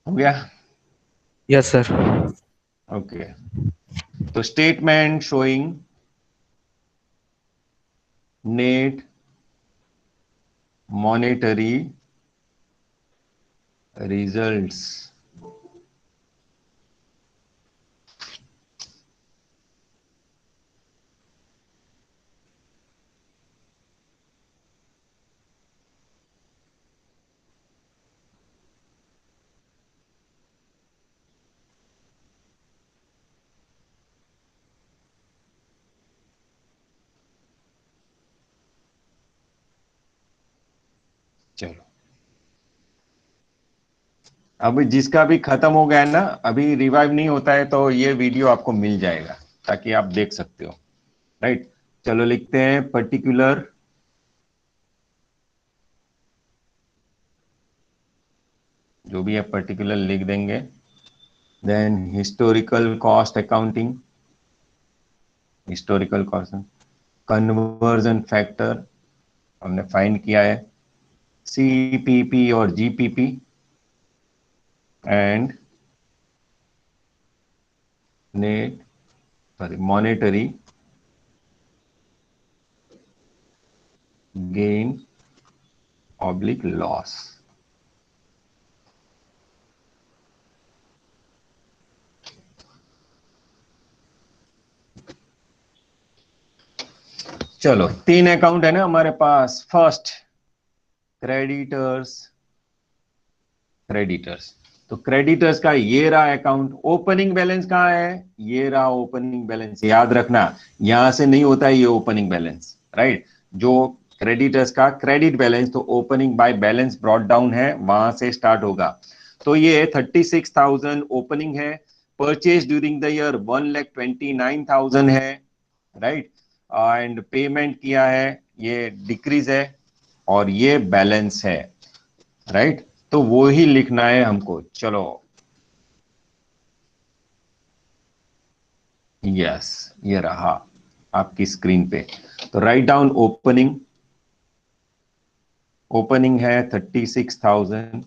Speaker 1: हो गया,
Speaker 4: यस सर।
Speaker 1: ओके। तो statement showing net monetary results. चलो, अब जिसका भी खत्म हो गया है ना, अभी रिवाइव नहीं होता है तो ये वीडियो आपको मिल जाएगा ताकि आप देख सकते हो, राइट। चलो लिखते हैं पर्टिकुलर, जो भी है पर्टिकुलर लिख देंगे। Then historical cost accounting, historical cost, conversion factor हमने फाइंड किया है, सीपीपी और GPP, and net sorry monetary gain oblique loss. चलो, तीन अकाउंट है ना हमारे पास। First creditors, creditors. तो क्रेडिटर्स का ये रहा अकाउंट। ओपनिंग बैलेंस कहाँ है? ये रहा ओपनिंग बैलेंस। याद रखना, यहां से नहीं होता है ये ओपनिंग बैलेंस, राइट। जो क्रेडिटर्स का क्रेडिट बैलेंस तो opening bye balance brought down है, वहां से स्टार्ट होगा। तो ये 36,000 ओपनिंग है। परचेज ड्यूरिंग द ईयर 1,29,000 है, राइट। एंड पेमेंट किया है, ये डिक्रीज है, और ये बैलेंस है, राइट। तो वो ही लिखना है हमको। चलो, यस, ये रहा आपकी स्क्रीन पे। तो राइट डाउन ओपनिंग, ओपनिंग है 36,000,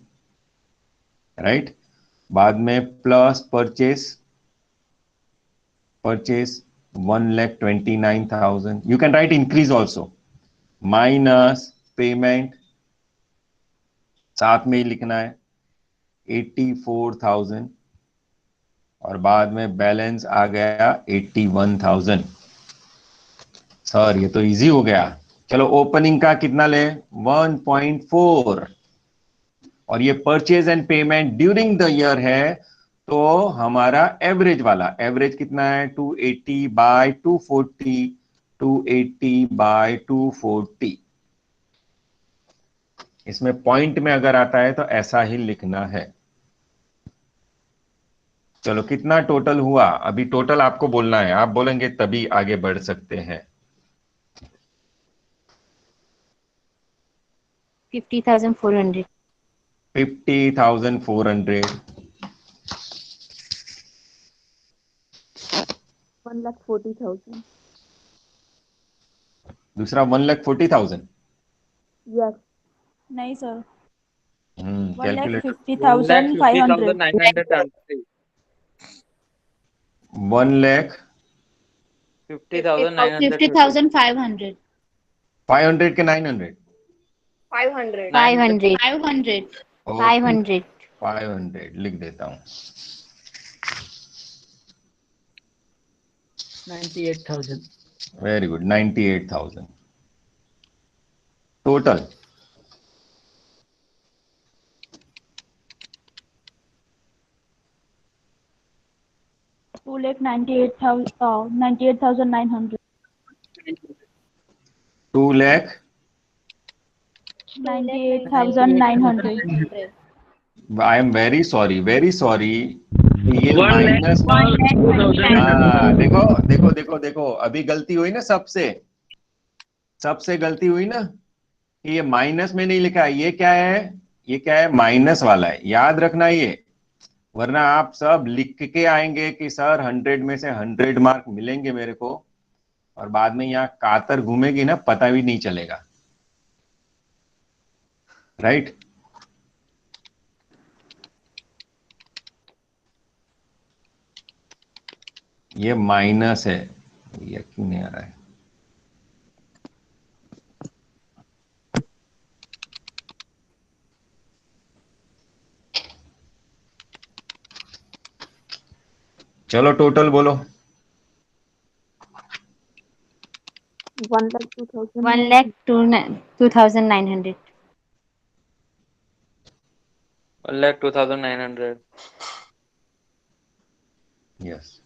Speaker 1: राइट। बाद में plus purchase, purchase 1,29,000। You can write increase also, minus payment, साथ में ही लिखना है 84,000, और बाद में बैलेंस आ गया 81,000। सर ये तो इजी हो गया। चलो ओपनिंग का कितना ले? 1.4, और ये purchase and payment during the year है, तो हमारा एवरेज वाला, एवरेज कितना है? 280/240, 280/240। इसमें पॉइंट में अगर आता है तो ऐसा ही लिखना है। चलो, कितना टोटल हुआ? अभी टोटल आपको बोलना है, आप बोलेंगे तभी आगे बढ़ सकते हैं।
Speaker 2: 50,400.
Speaker 1: 50,400,
Speaker 3: 1,40,000.
Speaker 1: दूसरा 1,40,000।
Speaker 3: Yes.
Speaker 6: नहीं सर, 1,50,500।
Speaker 1: कैलकुलेटर
Speaker 7: 1,50,973
Speaker 1: 1,50,500
Speaker 2: 50,500.
Speaker 1: के 900
Speaker 3: 500.
Speaker 2: 500.
Speaker 3: 500.
Speaker 2: 500.
Speaker 1: 500 लिख देता हूँ।
Speaker 7: 98,000
Speaker 1: वेरी गुड, 98,000 टोटल।
Speaker 6: टू लेख 98,900।
Speaker 1: 2,00,000
Speaker 6: 98,900।
Speaker 1: I am very sorry, very sorry. ये
Speaker 7: 1,00,000
Speaker 1: माइनस, हाँ देखो देखो देखो देखो, अभी गलती हुई ना, सबसे गलती हुई ना। ये माइनस में नहीं लिखा है, ये क्या है, ये क्या है, माइनस वाला है, याद रखना ये। वरना आप सब लिख के आएंगे कि सर 100 में से 100 मार्क मिलेंगे मेरे को, और बाद में यहाँ कातर घूमेगी ना, पता भी नहीं चलेगा। राइट? ये माइनस है, ये क्यों नहीं आ रहा है? चलो टोटल बोलो।
Speaker 3: 1,02,000.
Speaker 2: 1,02,900.
Speaker 7: 1,02,900
Speaker 1: यस,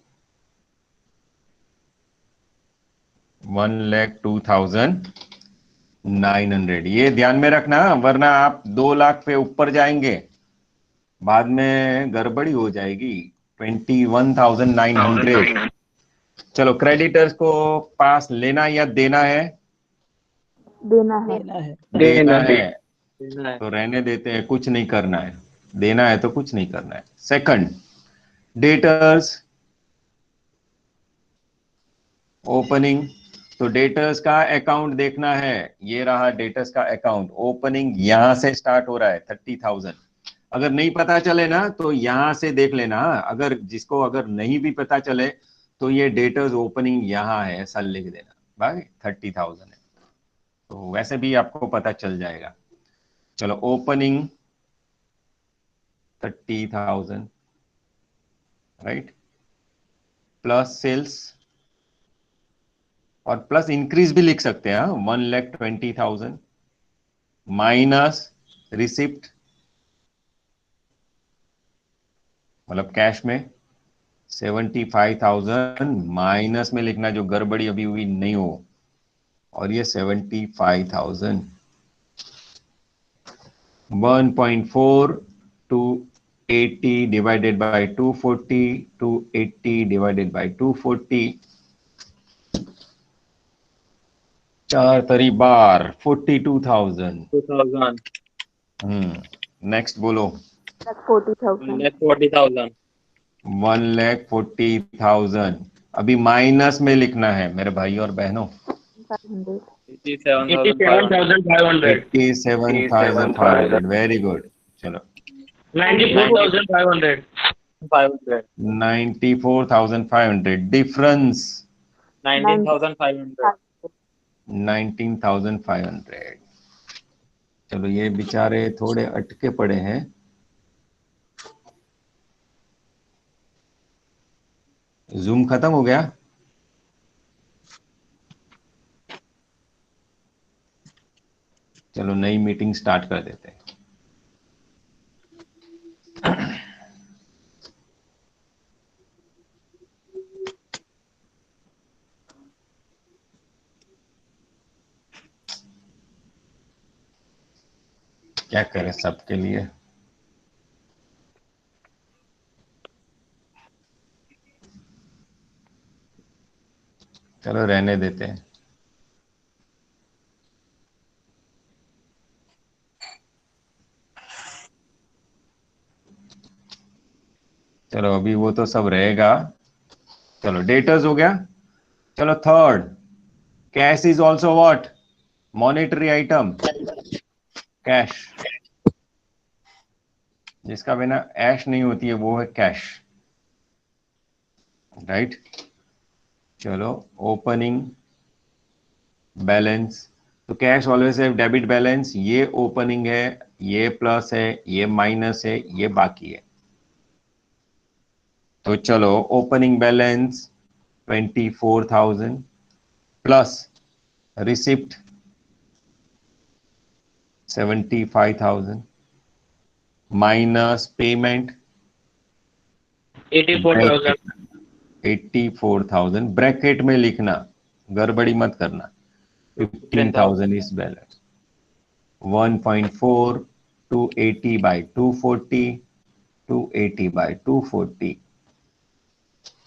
Speaker 1: 1,02,900। ये ध्यान में रखना, वरना आप 2 लाख पे ऊपर जाएंगे, बाद में गड़बड़ी हो जाएगी। 21,900। चलो क्रेडिटर्स को पास लेना या देना है?
Speaker 3: देना है.
Speaker 1: देना है,
Speaker 7: देना है।
Speaker 1: तो रहने देते हैं, कुछ नहीं करना है। देना है तो कुछ नहीं करना है। Second, debtors opening. तो डेटर्स का अकाउंट देखना है, ये रहा डेटर्स का अकाउंट। ओपनिंग यहां से स्टार्ट हो रहा है 30,000। अगर नहीं पता चले ना तो यहां से देख लेना। अगर जिसको अगर नहीं भी पता चले तो ये डेटर्स ओपनिंग यहां है, ऐसा लिख देना भाई, 30,000 है, तो वैसे भी आपको पता चल जाएगा। चलो ओपनिंग 30,000, राइट, प्लस सेल्स, और प्लस इंक्रीज भी लिख सकते हैं, 1,20,000 माइनस रिसिप्ट, मतलब कैश में 75,000 माइनस में लिखना, जो गड़बड़ी अभी हुई नहीं हो, और ये 75,000। 1.4 two 80 divided by 240 two 80 divided by 240, 4 तरी बार 42,000।
Speaker 7: 2,000
Speaker 1: नेक्स्ट बोलो।
Speaker 3: 40,000.
Speaker 7: 1,40,000
Speaker 1: 1,40,000 अभी माइनस में लिखना है मेरे भाई और बहनों।
Speaker 3: 500.
Speaker 7: 87,500
Speaker 1: 87,500, वेरी गुड। चलो
Speaker 7: 94,500
Speaker 1: 94,500, डिफरेंस
Speaker 7: 19,500
Speaker 1: 19,500। चलो ये बेचारे थोड़े अटके पड़े हैं। जूम खत्म हो गया? चलो नई मीटिंग स्टार्ट कर देते हैं। क्या करें सबके लिए? चलो रहने देते हैं। चलो अभी वो तो सब रहेगा। चलो डेटर्स हो गया। चलो third, cash is also what? Monetary item, cash. जिसका बिना ऐश नहीं होती है वो है कैश, राइट। चलो, ओपनिंग बैलेंस, तो कैश ऑलवेज है डेबिट बैलेंस, ये ओपनिंग है, ये प्लस है, ये माइनस है, ये बाकी है। तो चलो, opening balance 24,000 plus receipt 75,000 minus payment
Speaker 7: 84,000.
Speaker 1: 84,000, bracket में लिखना, गड़बड़ी मत करना। 15,000 is balance. 1.4 280 by 240, 280 by 240,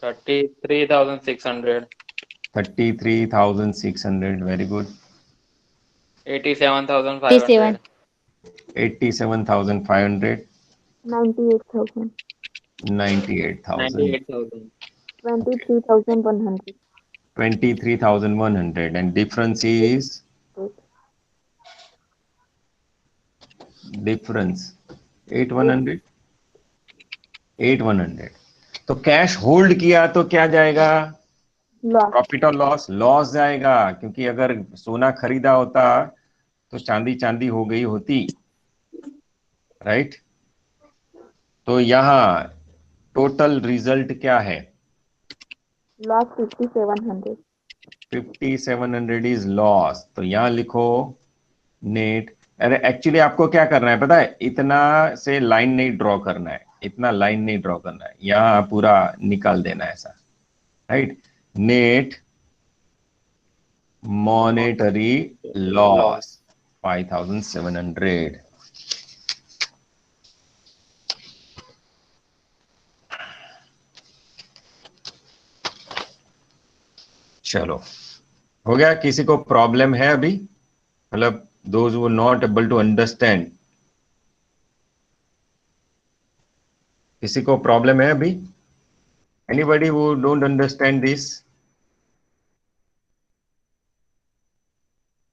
Speaker 7: 33,600.
Speaker 1: 33,600, very good।
Speaker 7: 87,500.
Speaker 1: 87,500,
Speaker 3: 98,000.
Speaker 1: 98,000,
Speaker 7: 98,000.
Speaker 3: 23,100.
Speaker 1: 23,100, and difference is difference 8,100, 8,100। तो कैश होल्ड किया तो क्या जाएगा?
Speaker 3: Loss.
Speaker 1: प्रॉफिट और लॉस, लॉस जाएगा, क्योंकि अगर सोना खरीदा होता तो चांदी चांदी हो गई होती, राइट। तो यहां टोटल रिजल्ट क्या है?
Speaker 3: Loss 5,700.
Speaker 1: 5,700 is loss. तो यहां लिखो नेट। अरे एक्चुअली आपको क्या करना है पता है? इतना से लाइन नहीं ड्रॉ करना है, इतना लाइन नहीं ड्रॉ करना है, यहां पूरा निकाल देना है ऐसा, राइट। Net monetary loss 5,700। चलो, हो गया? किसी को प्रॉब्लम है अभी? मतलब those who are not able to understand, किसी को प्रॉब्लम है अभी? Anybody who don't understand this?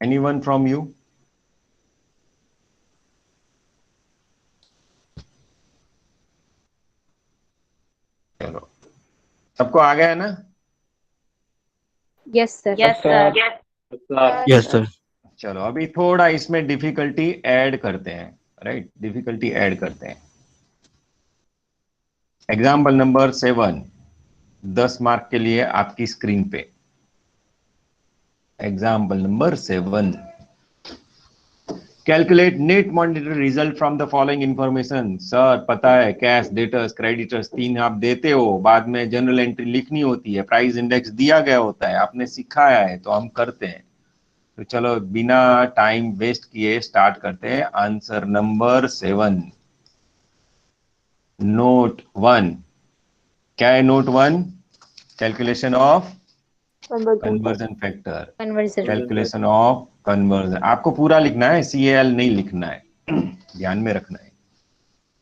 Speaker 1: Anyone from you? चलो, सबको आ गया है ना?
Speaker 2: Yes, sir.
Speaker 5: Yes, sir.
Speaker 4: Yes, sir.
Speaker 1: चलो, अभी थोड़ा इसमें डिफिकल्टी ऐड करते हैं, राइट। डिफिकल्टी ऐड करते हैं। एग्जाम्पल नंबर 7, 10 मार्क के लिए आपकी स्क्रीन पे। Example number 7, calculate net monetary result from the following information. Sir पता है, कैश, डेटर्स, क्रेडिटर्स 3 आप देते हो, बाद में जनरल एंट्री लिखनी होती है, प्राइस इंडेक्स दिया गया होता है, आपने सिखाया है तो हम करते हैं। तो चलो, बिना टाइम वेस्ट किए स्टार्ट करते हैं। Answer number 7, note 1। क्या है note 1? Calculation of conversion factor,
Speaker 2: Conversion.
Speaker 1: Calculation of conversion. आपको पूरा लिखना है, CAL नहीं लिखना है, ध्यान में रखना है,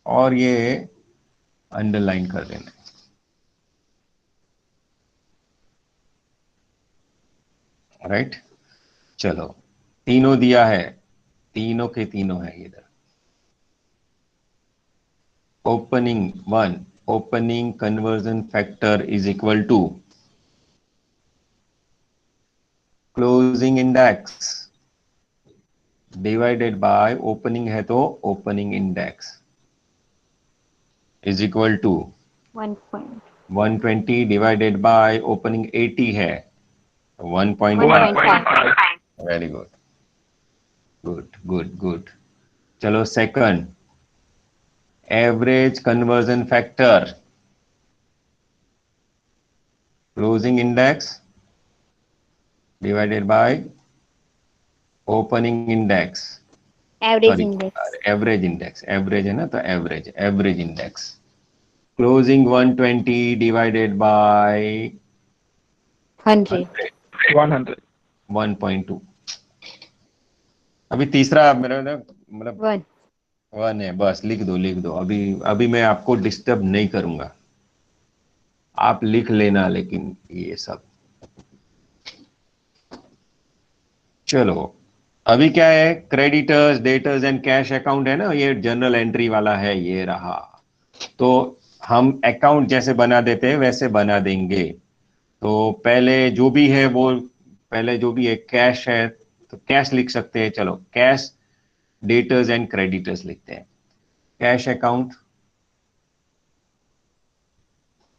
Speaker 1: और ये अंडरलाइन कर देना है, राइट। चलो, तीनों दिया है, तीनों के तीनों है इधर। Opening 1, opening conversion factor is equal to closing index divided by, opening है तो opening index, is equal to
Speaker 2: 1 point.
Speaker 1: 120 divided by opening 80 है, 1.5।
Speaker 2: 1.5.
Speaker 1: Very good, good good good. चलो, second, average conversion factor, closing index divided by opening index,
Speaker 2: Average index.
Speaker 1: Average index, average है ना, तो average, average index. Closing 120 divided by
Speaker 2: 100.
Speaker 5: 100.
Speaker 1: 1.2। अभी तीसरा मेरा ना, मतलब
Speaker 2: 1.
Speaker 1: 1 है, बस लिख दो, लिख दो। अभी अभी मैं आपको डिस्टर्ब नहीं करूंगा, आप लिख लेना, लेकिन ये सब चलो अभी क्या है, creditors, debtors and cash account है ना, ये जनरल एंट्री वाला है, ये रहा। तो हम अकाउंट जैसे बना देते हैं वैसे बना देंगे। तो पहले जो भी है वो, पहले जो भी है कैश है तो कैश लिख सकते हैं। चलो कैश, डेटर्स एंड क्रेडिटर्स लिखते हैं। Cash account,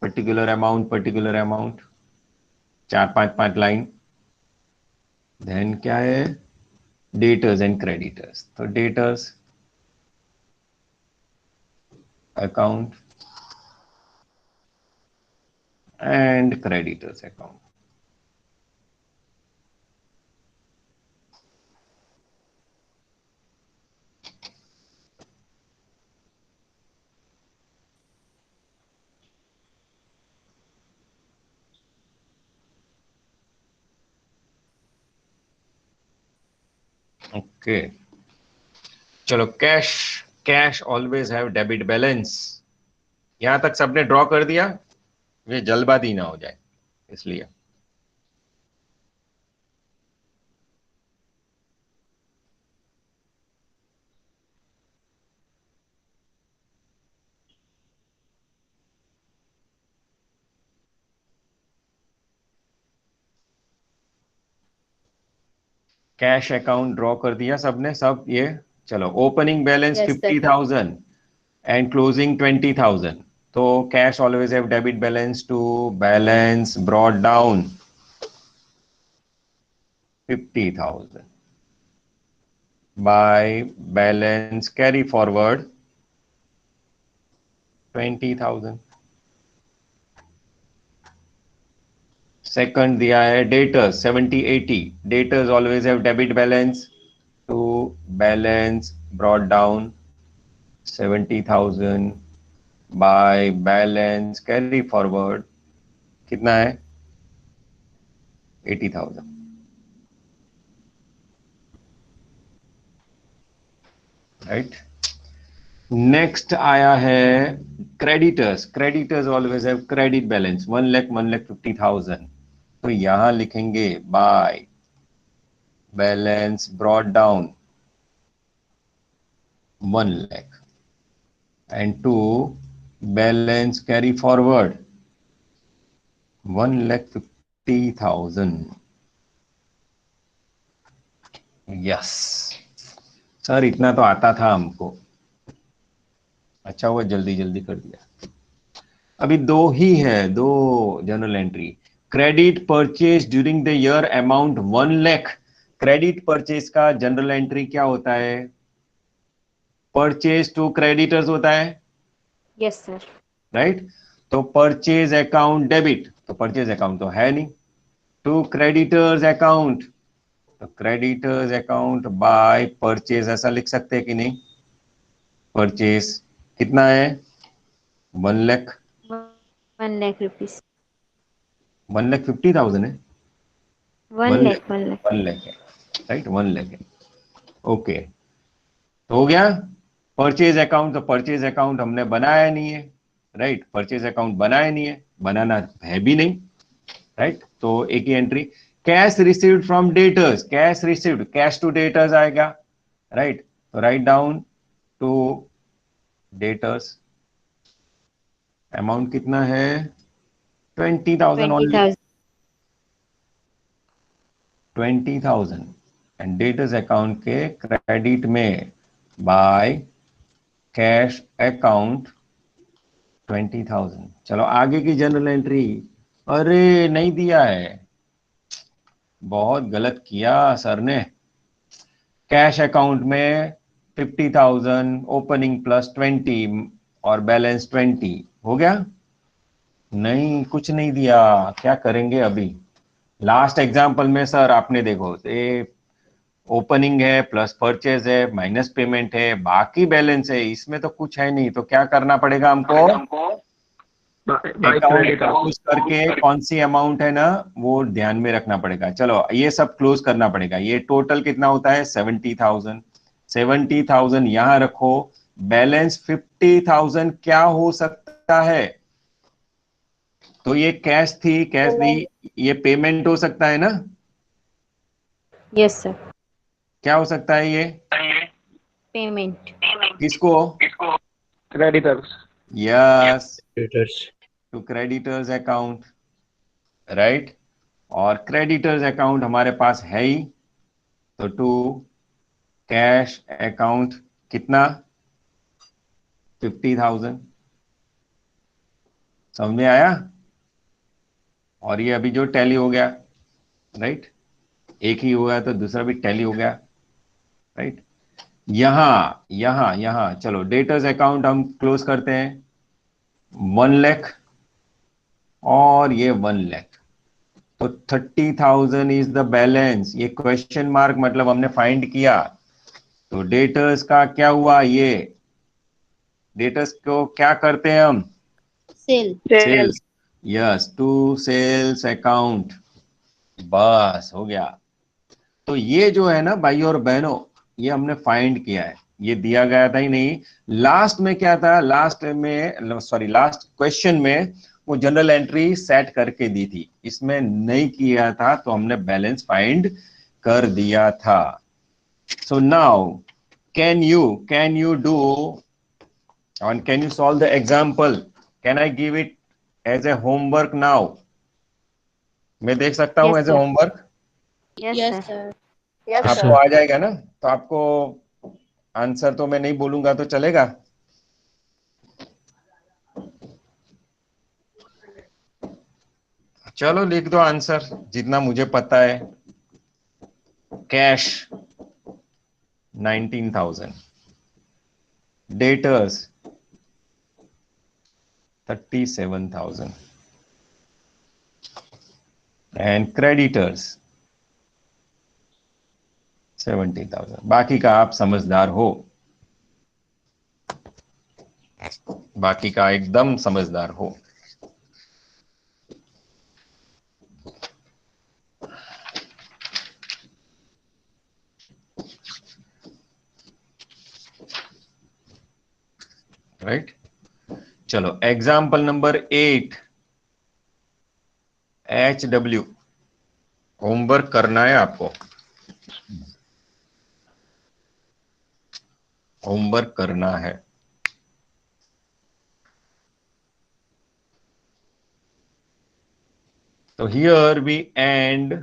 Speaker 1: particular amount, 4-5 line. Then क्या है, डेटर्स एंड क्रेडिटर्स। तो debtors account and creditors account. Okay चलो, cash, cash always have debit balance. यहां तक सबने ड्रॉ कर दिया, ये जल्दबाजी ना हो जाए इसलिए। कैश अकाउंट ड्रॉ कर दिया सबने, सब ये। चलो opening balance
Speaker 2: Yes, sir.
Speaker 1: 50,000 and closing 20,000। तो cash always have debit balance to balance brought down 50,000 by balance carry forward 20,000। Second दिया है debtors 70-80। Debtors always have debit balance to balance brought down 70,000 by balance carry forward कितना है, 80,000। राइट। नेक्स्ट आया है creditors. Creditors always have credit balance 1,50,000। तो यहां लिखेंगे by balance brought down 1 lakh and to balance carry forward 1,50,000। Yes sir, इतना तो आता था हमको, अच्छा हुआ जल्दी जल्दी कर दिया। अभी दो ही है, दो journal entry. Credit purchase during the year amount 1 lakh. Credit purchase का जनरल एंट्री क्या होता है, परचेज टू क्रेडिटर्स होता है,
Speaker 2: Yes, sir.
Speaker 1: राइट। तो परचेज अकाउंट डेबिट, तो परचेज अकाउंट तो है नहीं। टू क्रेडिटर्स अकाउंट, तो क्रेडिटर्स अकाउंट बाय परचेज, ऐसा लिख सकते हैं कि नहीं। परचेज कितना है, 1 लाख,
Speaker 2: 1 lakh rupees.
Speaker 1: 1,50,000 है,
Speaker 2: 1
Speaker 1: 1
Speaker 2: lakh, 1 lakh.
Speaker 1: 1 लाख है, राइट, 1 लाख है। ओके तो हो गया। परचेज अकाउंट, तो परचेज अकाउंट हमने बनाया नहीं है, राइट। परचेज अकाउंट बनाया नहीं है, बनाना है भी नहीं, राइट। तो एक ही entry. Cash received from debtors, cash received, cash to debtors आएगा, राइट। तो write down to debtors, amount कितना है, 20,000 ओनली,
Speaker 2: 20,000.
Speaker 1: 20,000 एंड डेटर्स अकाउंट के क्रेडिट में बाय कैश अकाउंट 20,000। चलो आगे की जनरल एंट्री, अरे नहीं दिया है, बहुत गलत किया सर ने। कैश अकाउंट में 50,000 ओपनिंग प्लस 20 और बैलेंस 20 हो गया, नहीं कुछ नहीं दिया, क्या करेंगे अभी। लास्ट एग्जांपल में सर आपने देखो, ये ओपनिंग है प्लस परचेज है माइनस पेमेंट है बाकी बैलेंस है, इसमें तो कुछ है नहीं। तो क्या करना पड़ेगा हमको,
Speaker 5: बाय
Speaker 1: अकाउंट
Speaker 5: क्रेडिट
Speaker 1: क्लोज करके कौन सी अमाउंट है ना वो ध्यान में रखना पड़ेगा। चलो ये सब क्लोज करना पड़ेगा। ये टोटल कितना होता है, 70,000। 70,000 यहां रखो, बैलेंस 50,000 क्या हो सकता है, तो ये कैश थी, कैश दी, ये पेमेंट हो सकता है ना,
Speaker 2: Yes, sir.
Speaker 1: क्या हो सकता है ये?
Speaker 2: Payment.
Speaker 1: किसको?
Speaker 5: Creditors.
Speaker 1: Yes,
Speaker 4: Creditors.
Speaker 1: To creditors account, right. और क्रेडिटर्स अकाउंट हमारे पास है ही, तो टू कैश अकाउंट कितना? 50,000। समझ में आया? और ये अभी जो टैली हो गया, राइट, एक ही हुआ तो दूसरा भी टैली हो गया, राइट। यहां यहां यहां चलो डेटर्स अकाउंट हम क्लोज करते हैं, 1 लाख और ये 1 लाख, तो 30,000 इज द बैलेंस। ये क्वेश्चन मार्क मतलब हमने फाइंड किया, तो डेटर्स का क्या हुआ? ये डेटर्स को क्या करते हैं हम?
Speaker 2: Sale.
Speaker 1: Sales, yes, to sales account, बस हो गया। तो ये जो है ना भाई और बहनों, ये हमने फाइंड किया है, ये दिया गया था ही नहीं। लास्ट में क्या था? लास्ट में, सॉरी, लास्ट क्वेश्चन में वो जनरल एंट्री सेट करके दी थी, इसमें नहीं किया था तो हमने बैलेंस फाइंड कर दिया था। So now can you do and can you solve the example? Can I give it as a homework now? मैं देख सकता हूं
Speaker 2: Yes,
Speaker 1: as a
Speaker 2: sir.
Speaker 1: Homework?
Speaker 2: Yes, sir.
Speaker 3: Yes,
Speaker 1: आपको
Speaker 3: sir.
Speaker 1: आ जाएगा ना? तो आपको आंसर तो मैं नहीं बोलूंगा तो चलेगा? चलो लिख दो आंसर जितना मुझे पता है। Cash 19,000, debtors 37,000 and creditors 70,000। बाकी का आप समझदार हो, बाकी का एकदम समझदार हो। राइट, चलो एग्जाम्पल नंबर 8, HW। होमवर्क करना है आपको, होमवर्क करना है। तो here we end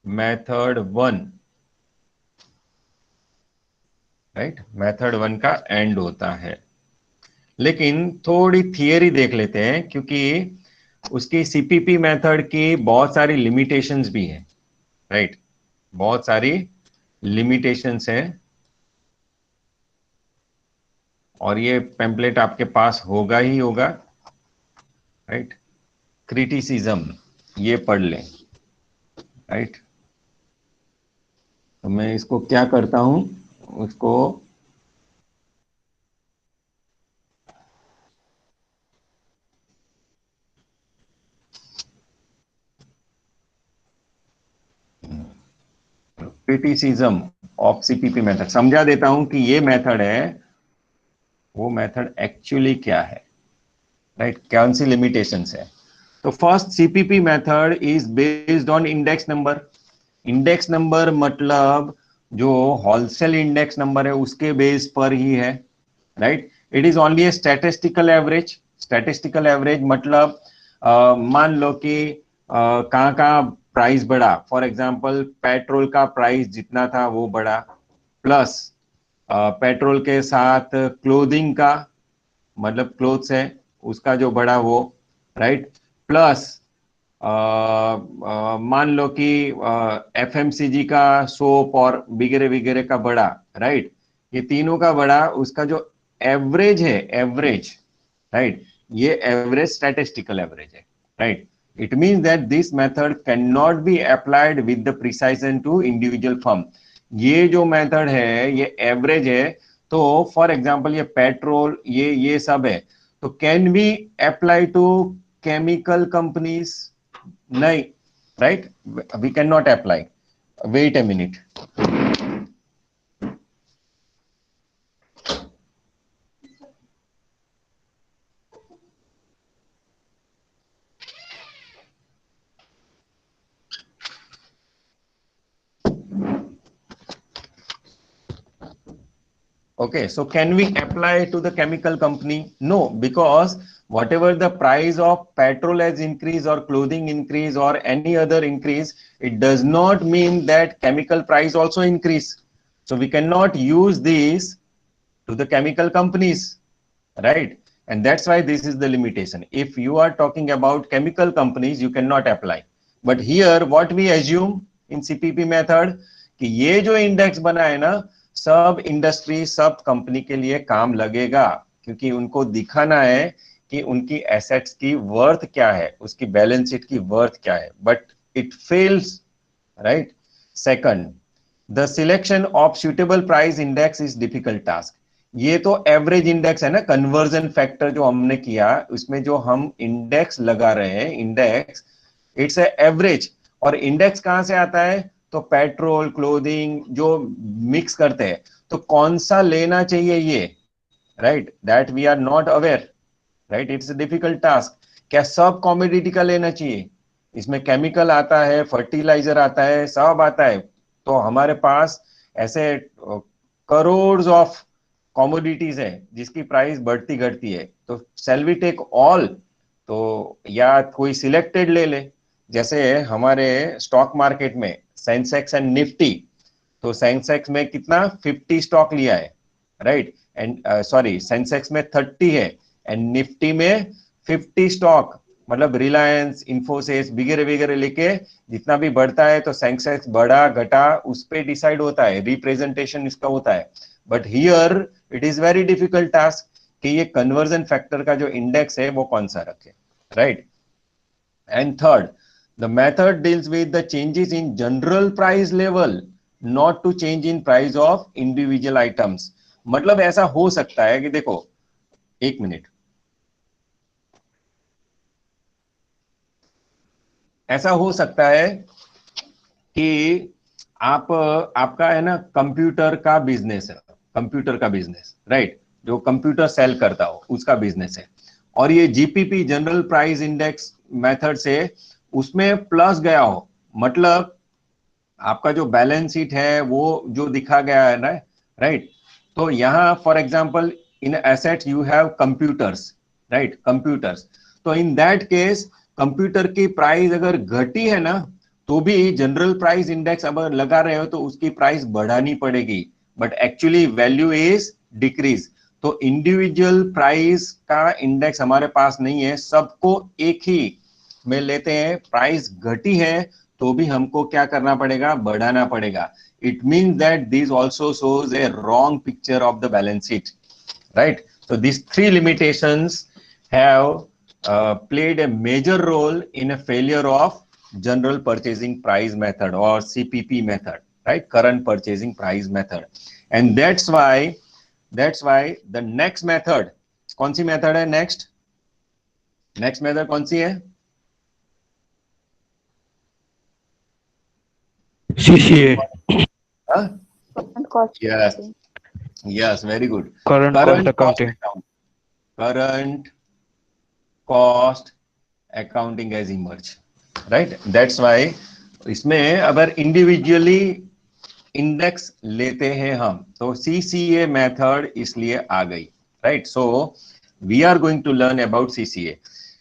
Speaker 1: method 1, right, method 1 का एंड होता है। लेकिन थोड़ी थियरी देख लेते हैं, क्योंकि उसकी सीपीपी मेथड की बहुत सारी लिमिटेशंस भी हैं, राइट, बहुत सारी लिमिटेशंस हैं। और ये पेम्पलेट आपके पास होगा ही होगा, राइट। क्रिटिसिज्म ये पढ़ लें, राइट। तो मैं इसको क्या करता हूं, उसको क्रिटिसिज्म ऑफ सीपीपी मेथड समझा देता हूं कि ये मेथड है, वो मेथड एक्चुअली क्या है, राइट, कौन सी लिमिटेशंस है। तो first CPP method is based on index number. Index number मतलब जो होलसेल इंडेक्स नंबर है उसके बेस पर ही है, right. It is only A statistical average. Statistical average मतलब मान लो कि कहाँ कहाँ प्राइस बढ़ा, फॉर एग्जांपल पेट्रोल का प्राइस जितना था वो बढ़ा, प्लस पेट्रोल के साथ क्लोथिंग का, मतलब क्लोथ्स है उसका जो बढ़ा वो, राइट, प्लस मान लो कि एफएमसीजी का सोप और वगैरह वगैरह का बढ़ा, राइट। ये तीनों का बढ़ा, उसका जो एवरेज है, एवरेज, राइट, ये एवरेज स्टैटिस्टिकल एवरेज है, right. It means that this method can not be applied with the precision to individual firm. ये जो मेथड है ये एवरेज है, तो फॉर एग्जांपल ये पेट्रोल ये सब है, तो can be apply to chemical companies? नहीं, right, we can not apply. Wait a minute, Okay, so can we apply to the chemical company? No, because whatever the price of petrol has increased or clothing increase or any other increase, it does not mean that chemical price also increase. So we cannot use these to the chemical companies, right? And that's why this is the limitation. If you are talking about chemical companies, you cannot apply. But here what we assume in CPP method कि ये जो इंडेक्स बना है ना, सब इंडस्ट्री सब कंपनी के लिए काम लगेगा, क्योंकि उनको दिखाना है कि उनकी एसेट्स की वर्थ क्या है, उसकी बैलेंस शीट की वर्थ क्या है. But it fails, right? Second, the selection of suitable price index is difficult task. ये तो एवरेज इंडेक्स है ना, कन्वर्जन फैक्टर जो हमने किया, उसमें जो हम इंडेक्स लगा रहे हैं, इंडेक्स इट्स ए एवरेज. और इंडेक्स कहां से आता है? तो पेट्रोल, क्लोथिंग जो मिक्स करते हैं, तो कौन सा लेना चाहिए ये, right? That we are not aware, right? It's a difficult task. क्या सब कॉमोडिटी का लेना चाहिए? इसमें केमिकल आता है, फर्टिलाइजर आता है, सब आता है. तो हमारे पास ऐसे करोड़ ऑफ कॉमोडिटीज है जिसकी प्राइस बढ़ती घटती है. तो सेल वी टेक ऑल? तो या कोई सिलेक्टेड ले ले. जैसे हमारे स्टॉक मार्केट में सेंसेक्स एंड निफ्टी, तो सेंसेक्स में कितना 50 स्टॉक लिया है, राइट? एंड सॉरी, सेंसेक्स में 30 है एंड निफ्टी में 50 स्टॉक, मतलब रिलायंस, इंफोसिस वगैरह वगैरह लेके जितना भी बढ़ता है तो सेंसेक्स बढ़ा घटा उस पे डिसाइड होता है, रिप्रेजेंटेशन इसका होता है. But here it is very difficult task कि ये कन्वर्जन फैक्टर का जो इंडेक्स है वो कौन सा रखे, right? And third, the method deals with the changes in general price level, not to change in price of individual items. मतलब ऐसा हो सकता है कि देखो, एक मिनट, ऐसा हो सकता है कि आपका है ना कंप्यूटर का बिजनेस है, कंप्यूटर का बिजनेस, राइट? जो कंप्यूटर सेल करता हो उसका बिजनेस है, और ये GPP general price index method से उसमें प्लस गया हो, मतलब आपका जो बैलेंस शीट है वो जो दिखा गया है ना, राइट? तो यहां for example in assets you have computers, right? Computers. तो इन दैट केस कंप्यूटर की प्राइस अगर घटी है ना, तो भी जनरल प्राइस इंडेक्स अगर लगा रहे हो तो उसकी प्राइस बढ़ानी पड़ेगी, but actually value is decrease. तो इंडिविजुअल प्राइस का इंडेक्स हमारे पास नहीं है, सबको एक ही में लेते हैं. प्राइस घटी है तो भी हमको क्या करना पड़ेगा? बढ़ाना पड़ेगा. It means that this also shows A wrong picture of the balance sheet, right? So these three limitations have played a major role in a failure of general purchasing price method or CPP method, right? Current purchasing price method. And that's why the next method, कौन सी method है next? Next method कौन सी है?
Speaker 4: CCA,
Speaker 1: Huh?
Speaker 3: Current cost.
Speaker 1: Yes. Yes, very good.
Speaker 4: current cost accounting.
Speaker 1: Current cost accounting has emerged, right? That's why इसमें अगर इंडिविजुअली इंडेक्स लेते हैं हम तो CCA मेथड इसलिए आ गई, right? So we are going to learn about CCA.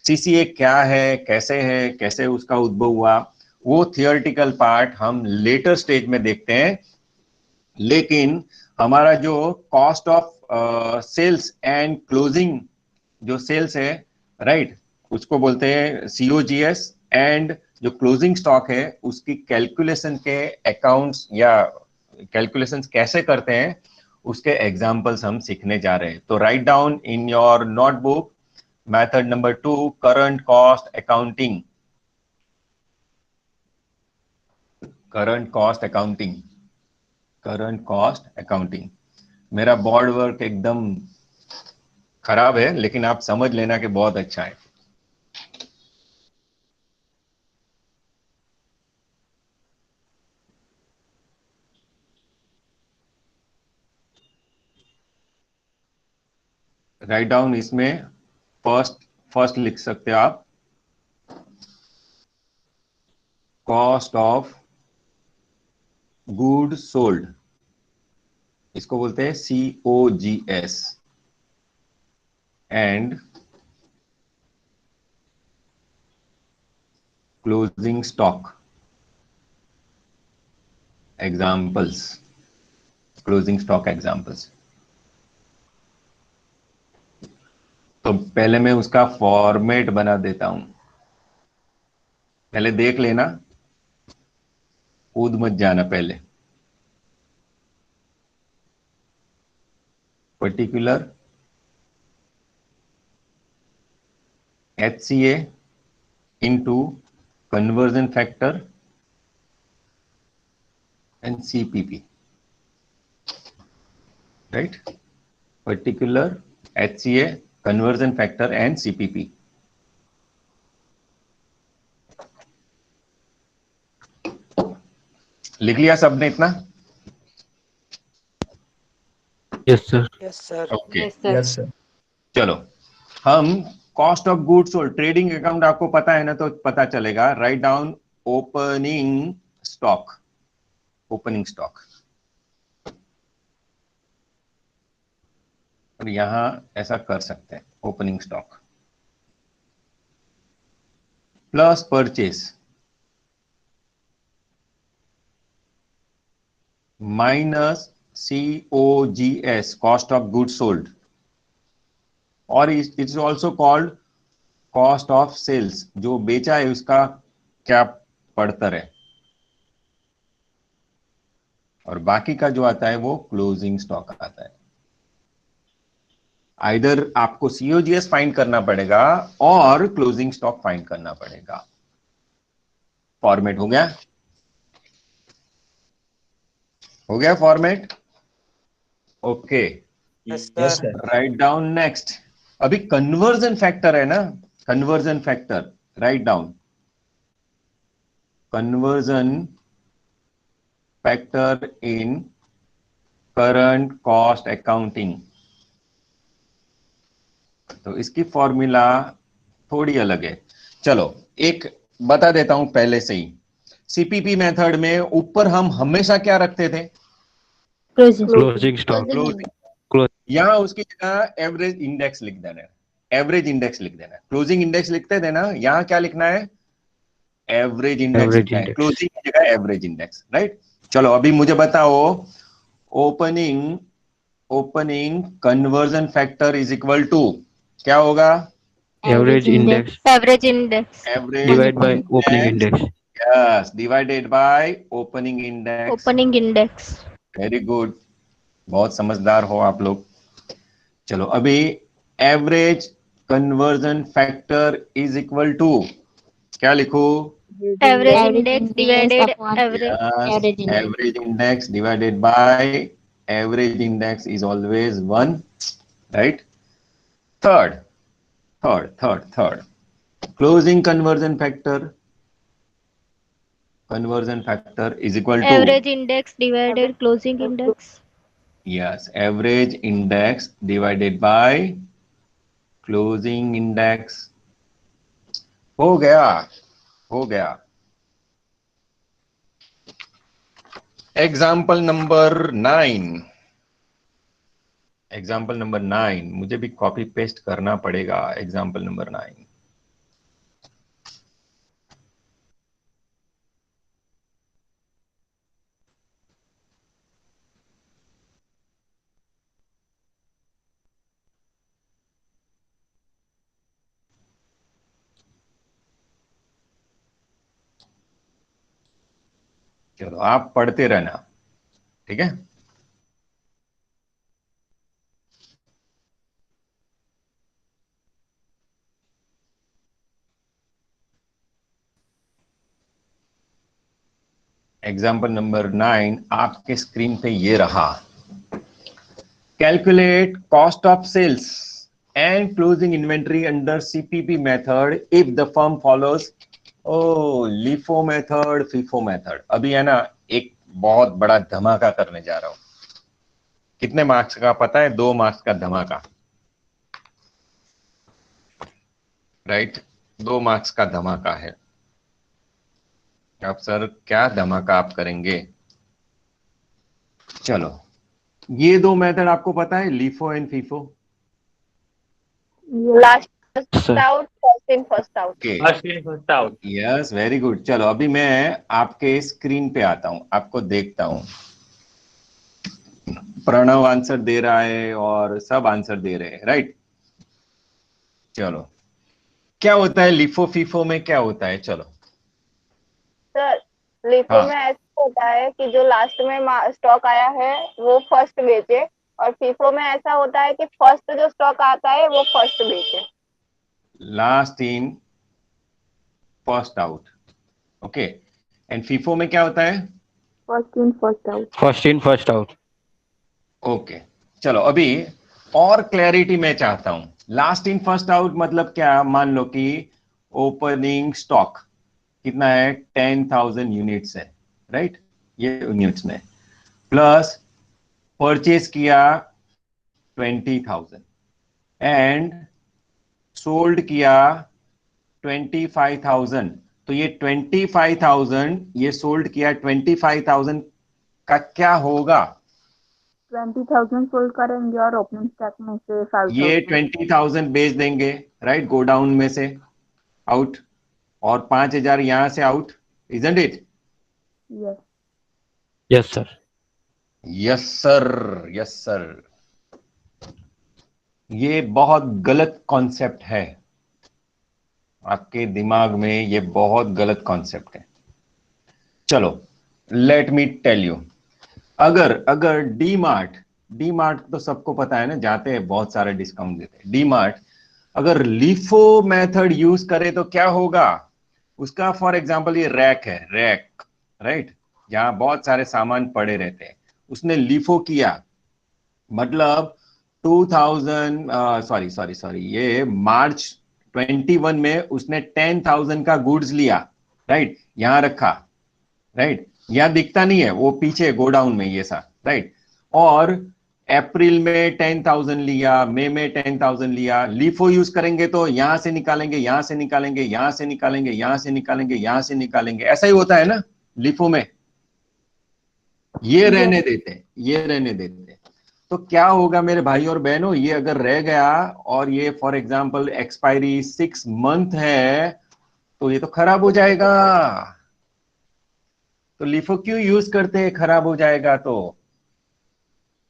Speaker 1: CCA क्या है, कैसे उसका उद्भव हुआ, वो थियोरेटिकल पार्ट हम लेटर स्टेज में देखते हैं. लेकिन हमारा जो cost of sales and closing जो सेल्स है, राइट, उसको बोलते हैं COGS, एंड जो क्लोजिंग स्टॉक है उसकी कैलकुलेशन के अकाउंट्स या कैलकुलेशंस कैसे करते हैं उसके एग्जांपल्स हम सीखने जा रहे हैं. तो write down in your notebook method number 2, current cost accounting. Current cost accounting, current cost accounting. मेरा बोर्ड वर्क एकदम खराब है लेकिन आप समझ लेना कि बहुत अच्छा है. राइट डाउन, इसमें फर्स्ट लिख सकते हो आप, कॉस्ट ऑफ गुड सोल्ड, इसको बोलते हैं COGS and closing stock examples, closing stock examples. तो पहले मैं उसका फॉर्मेट बना देता हूं, पहले देख लेना, कूद मत जाना। पहले particular HCA into conversion factor and CPP, right? Particular HCA, conversion factor and CPP. लिख लिया सबने इतना?
Speaker 4: Yes, sir.
Speaker 5: Yes, sir.
Speaker 1: Okay
Speaker 2: Yes, sir.
Speaker 5: Yes, sir.
Speaker 1: चलो, हम cost of goods sold, trading account आपको पता है ना, तो पता चलेगा। Write down opening stock, opening stock. और यहां ऐसा कर सकते हैं, opening stock plus purchase minus COGS, cost of goods sold, और it is also called cost of sales, जो बेचा है उसका क्या पड़तर है, और बाकी का जो आता है वो क्लोजिंग स्टॉक आता है। आइदर आपको COGS फाइंड करना पड़ेगा और क्लोजिंग स्टॉक फाइंड करना पड़ेगा। फॉर्मेट हो गया? हो गया format? Okay,
Speaker 5: Yes, sir.
Speaker 1: Write down next. अभी कन्वर्जन फैक्टर है ना, conversion factor, write down conversion factor in current cost accounting. तो इसकी फॉर्मूला थोड़ी अलग है। चलो एक बता देता हूं पहले से ही। CPP मेथड में ऊपर हम हमेशा क्या रखते थे?
Speaker 2: Closing.
Speaker 4: Closing stock.
Speaker 1: क्लोजिंग। यहां उसकी जगह एवरेज इंडेक्स लिख देना है, एवरेज इंडेक्स लिख देना है। क्लोजिंग इंडेक्स लिखते थे ना, यहां क्या लिखना है? एवरेज इंडेक्स
Speaker 4: Average
Speaker 1: लिखना है,
Speaker 4: index.
Speaker 1: क्लोजिंग की जगह एवरेज इंडेक्स, राइट? चलो अभी मुझे बताओ, opening conversion factor is equal to क्या होगा?
Speaker 4: Average index
Speaker 2: Average index.
Speaker 1: Average
Speaker 4: divided by opening index.
Speaker 1: Yes, divided by opening index.
Speaker 2: Opening index.
Speaker 1: Very good, बहुत समझदार हो आप लोग। चलो अभी average conversion factor is equal to क्या लिखू?
Speaker 2: Average index divided average. Average index.
Speaker 1: Average index divided by average index is always 1, right? Third closing conversion factor is equal to,
Speaker 2: Average index divided closing index.
Speaker 1: Yes, average index divided by closing index. हो गया, हो गया। एग्जाम्पल नंबर 9, एग्जाम्पल नंबर 9 मुझे भी कॉपी पेस्ट करना पड़ेगा। एग्जाम्पल नंबर 9, चलो आप पढ़ते रहना, ठीक है? एग्जाम्पल नंबर 9 आपके स्क्रीन पे ये रहा। Calculate cost of sales and closing inventory under CPP method if the firm follows LIFO method, FIFO method. अभी है ना, एक बहुत बड़ा धमाका करने जा रहा हूं। कितने मार्क्स का पता है? 2 मार्क्स का धमाका, राइट? 2 मार्क्स का धमाका है। अब सर क्या धमाका आप करेंगे? चलो ये दो मेथड आपको पता है, LIFO and FIFO?
Speaker 3: Last
Speaker 4: Sir.
Speaker 3: out, first in, first out.
Speaker 1: Okay,
Speaker 7: First in, first out.
Speaker 1: Yes, very good. चलो अभी मैं आपके स्क्रीन पे आता हूं, आपको देखता हूं। प्रणव आंसर दे रहा है और सब आंसर दे रहे हैं, राइट? चलो, क्या होता है लिफो फीफो में, क्या होता है? चलो,
Speaker 3: सर लिफो
Speaker 1: हाँ,
Speaker 3: में ऐसा होता है कि जो लास्ट में स्टॉक आया है वो फर्स्ट बेचे, और फीफो में ऐसा होता है कि फर्स्ट जो स्टॉक आता है वो फर्स्ट बेचे।
Speaker 1: Last in first out, okay. And FIFO में क्या होता है?
Speaker 3: First in first out.
Speaker 4: First in, first out.
Speaker 1: Okay, चलो अभी और क्लैरिटी मैं चाहता हूं। लास्ट इन फर्स्ट आउट मतलब क्या? मान लो कि ओपनिंग स्टॉक कितना है? 10,000 यूनिट्स है, राइट? ये यूनिट्स में प्लस परचेज किया 20,000 एंड सोल्ड किया 25,000। तो ये 25,000 ये सोल्ड किया 25,000 का क्या होगा?
Speaker 3: 20,000 सोल्ड करेंगे और ओपनिंग स्टॉक में से
Speaker 1: ये
Speaker 3: 5,000।
Speaker 1: 20,000 बेच देंगे, राइट? गो डाउन में से आउट, और 5,000 यहां से out, isn't it?
Speaker 3: Yes.
Speaker 4: Yes, sir.
Speaker 1: Yes sir, yes sir. ये बहुत गलत कॉन्सेप्ट है, आपके दिमाग में ये बहुत गलत कॉन्सेप्ट है। चलो लेट मी टेल यू, अगर अगर डी मार्ट, डी मार्ट तो सबको पता है ना, जाते हैं बहुत सारे डिस्काउंट देते हैं डी मार्ट। अगर लिफो मेथड यूज करे तो क्या होगा उसका? फॉर एग्जांपल ये रैक है, रैक, राइट, जहां बहुत सारे सामान पड़े रहते हैं, उसने लिफो किया, मतलब 2000 सॉरी सॉरी सॉरी ये मार्च 21 में उसने 10,000 का गुड्स लिया, राइट, यहां रखा, राइट, यहां दिखता नहीं है, वो पीछे गोडाउन में ये सा, राइट। और अप्रैल में 10,000 लिया, मई में 10,000 लिया। लीफो यूज करेंगे तो यहां से निकालेंगे, यहां से निकालेंगे, यहां से निकालेंगे, यहां से निकालेंगे, यहां से निकालेंगे, ऐसा ही होता है ना लीफो में। ये रहने देते हैं, ये रहने देते हैं। तो क्या होगा मेरे भाई और बहनों, ये अगर रह गया और ये फॉर एग्जांपल एक्सपायरी 6 मंथ है, तो ये तो खराब हो जाएगा। तो लिफो क्यों यूज करते हैं खराब हो जाएगा तो?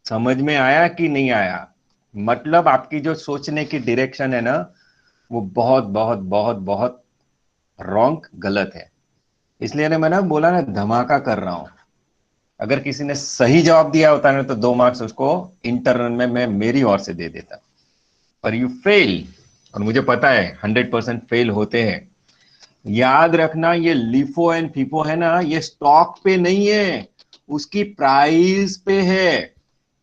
Speaker 1: समझ में आया कि नहीं आया? मतलब आपकी जो सोचने की डायरेक्शन है ना, वो बहुत बहुत बहुत बहुत रॉन्ग, गलत है। इसलिए ना मैं ना बोला ना, धमाका कर रहा हूं। अगर किसी ने सही जवाब दिया होता ना तो 2 मार्क्स उसको इंटरनल में मैं मेरी ओर से दे देता, पर यू फेल, और मुझे पता है 100% फेल होते हैं। याद रखना, ये लिफो एंड फीफो है ना, ये स्टॉक पे नहीं है, उसकी प्राइस पे है।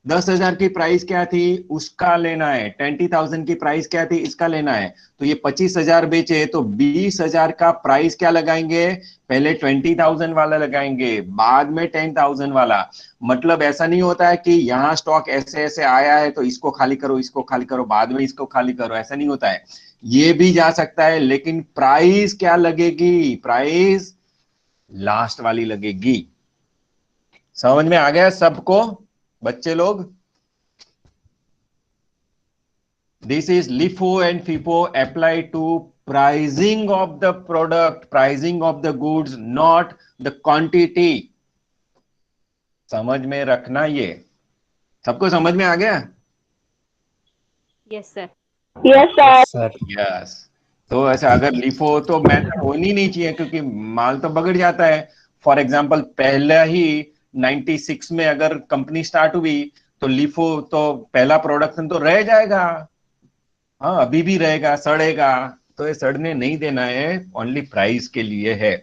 Speaker 1: 10,000 की प्राइस क्या थी, उसका लेना है। 20,000 की प्राइस क्या थी, इसका लेना है। तो ये 25,000 बेचे तो 20,000 का प्राइस क्या लगाएंगे? पहले 20,000 वाला लगाएंगे, बाद में 10,000 वाला। मतलब ऐसा नहीं होता है कि यहां स्टॉक ऐसे ऐसे आया है तो इसको खाली करो, इसको खाली करो, बाद में इसको खाली करो, ऐसा नहीं होता है। ये भी जा सकता है, लेकिन प्राइस क्या लगेगी? प्राइस लास्ट वाली लगेगी। समझ में आ गया सबको बच्चे लोग? This is LIFO and FIFO apply to pricing of the product, pricing of the goods, not the quantity. समझ में रखना, ये सबको समझ में आ गया?
Speaker 2: Yes, sir.
Speaker 3: Yes sir.
Speaker 4: Yes, sir.
Speaker 1: Yes. तो ऐसा अगर लिफो तो मेथड होनी नहीं चाहिए, क्योंकि माल तो बगड़ जाता है। फॉर एग्जांपल पहला ही 96 में अगर कंपनी स्टार्ट हुई तो लिफो तो पहला प्रोडक्शन तो रह जाएगा, हाँ अभी भी रहेगा, सड़ेगा। तो ये सड़ने नहीं देना है, ओनली प्राइस के लिए है।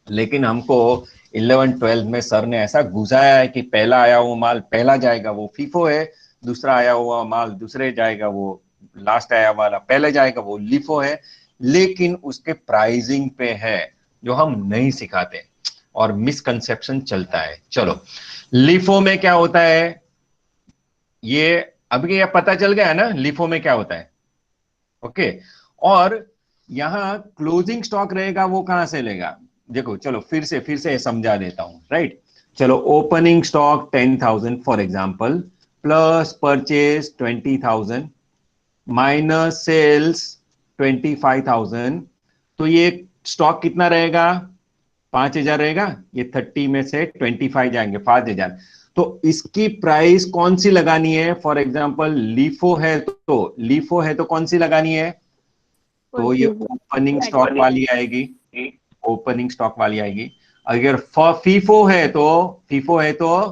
Speaker 1: लेकिन हमको 11-12 में सर ने ऐसा घुसाया है कि पहला आया हुआ माल पहला जाएगा, वो फीफो है। दूसरा आया हुआ माल दूसरे जाएगा, वो लास्ट आया वाला पहले जाएगा, वो लिफो है। लेकिन उसके प्राइसिंग पे है, जो हम नहीं सिखाते और मिसकंसेप्शन चलता है। चलो, लिफो में क्या होता है, ये अभी ये पता चल गया है ना लिफो में क्या होता है, ओके। और यहां क्लोजिंग स्टॉक रहेगा, वो कहां से लेगा? देखो चलो फिर से समझा देता हूं, राइट। चलो opening stock 10,000 for example, plus purchase 20,000 minus sales 25,000, तो ये स्टॉक कितना रहेगा? 5,000 रहेगा। ये 30 में से 25 जाएंगे, 5,000। तो इसकी प्राइस कौन सी लगानी है? फॉर एग्जांपल लीफो है तो कौन सी लगानी है? तो ये ओपनिंग स्टॉक वाली आएगी, ओपनिंग स्टॉक वाली आएगी। अगर फीफो है तो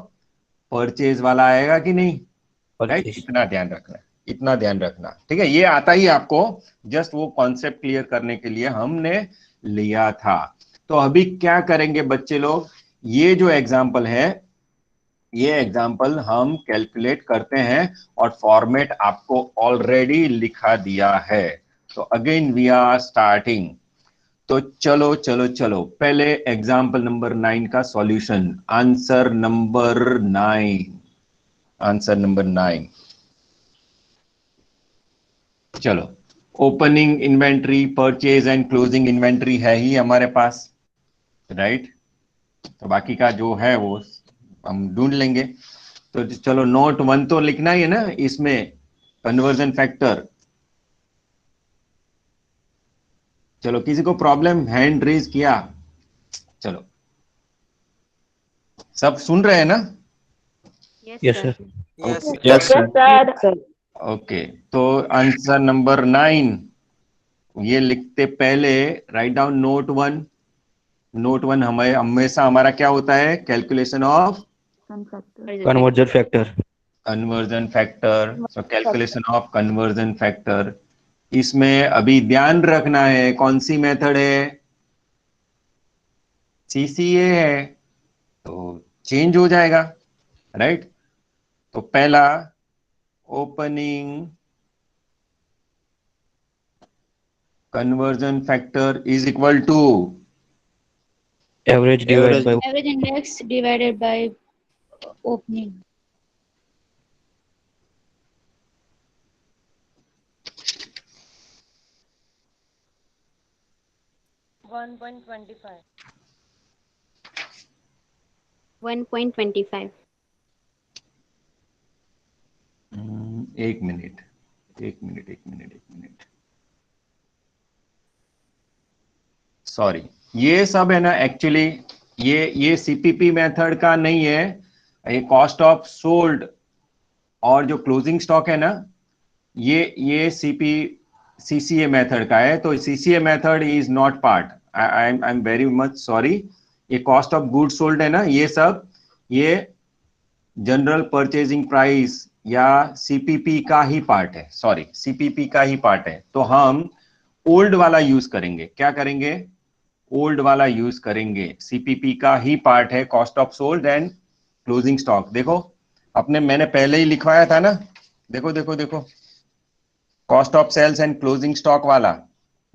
Speaker 1: परचेज वाला आएगा कि नहीं? Right,
Speaker 4: purchase.
Speaker 1: इतना ध्यान रखना, इतना ध्यान रखना, ठीक है। ये आता ही आपको, जस्ट वो कॉन्सेप्ट क्लियर करने के लिए हमने लिया था। तो अभी क्या करेंगे बच्चे लोग, ये जो एग्जाम्पल है, ये एग्जाम्पल हम कैलकुलेट करते हैं और फॉर्मेट आपको ऑलरेडी लिखा दिया है। तो अगेन वी आर स्टार्टिंग। तो चलो चलो चलो, पहले एग्जाम्पल नंबर 9 का solution, answer number 9, answer number 9। चलो, opening inventory, purchase and closing inventory है ही हमारे पास, राइट। तो बाकी का जो है वो हम ढूंढ लेंगे। तो चलो नोट 1 तो लिखना ही है ना इसमें, कन्वर्जन फैक्टर। चलो, किसी को प्रॉब्लम, हैंड रेज किया? चलो, सब सुन रहे हैं ना?
Speaker 4: Yes sir.
Speaker 7: Yes.
Speaker 4: Yes sir.
Speaker 1: Okay, तो आंसर नंबर 9 ये लिखते पहले राइट डाउन नोट 1। नोट 1 हमें हमेशा हमारा क्या होता है? Calculation of
Speaker 4: conversion factor.
Speaker 1: Conversion factor. So calculation of conversion factor. इसमें अभी ध्यान रखना है कौन सी मेथड है? सीसीए है, तो चेंज हो जाएगा, राइट। तो पहला, opening conversion factor is equal to
Speaker 4: average divide by
Speaker 2: Average index divided by opening.
Speaker 8: One point 25.
Speaker 2: 1.25.
Speaker 1: एक मिनट, एक मिनट, एक मिनट, एक मिनट, सॉरी। ये सब है ना एक्चुअली, ये सीपीपी मेथड का नहीं है, ये कॉस्ट ऑफ सोल्ड और जो क्लोजिंग स्टॉक है ना, ये सीसीए मेथड का है। तो CCA method is not part, I am very much sorry. ये कॉस्ट ऑफ गुड सोल्ड है ना, ये सब ये जनरल परचेजिंग प्राइस या सीपीपी का ही पार्ट है, सॉरी सीपीपी का ही पार्ट है। तो हम ओल्ड वाला यूज करेंगे। क्या करेंगे? ओल्ड वाला यूज करेंगे। सीपीपी का ही पार्ट है cost of sold and closing stock. देखो अपने, मैंने पहले ही लिखवाया था ना, देखो देखो देखो, cost of sales and closing stock वाला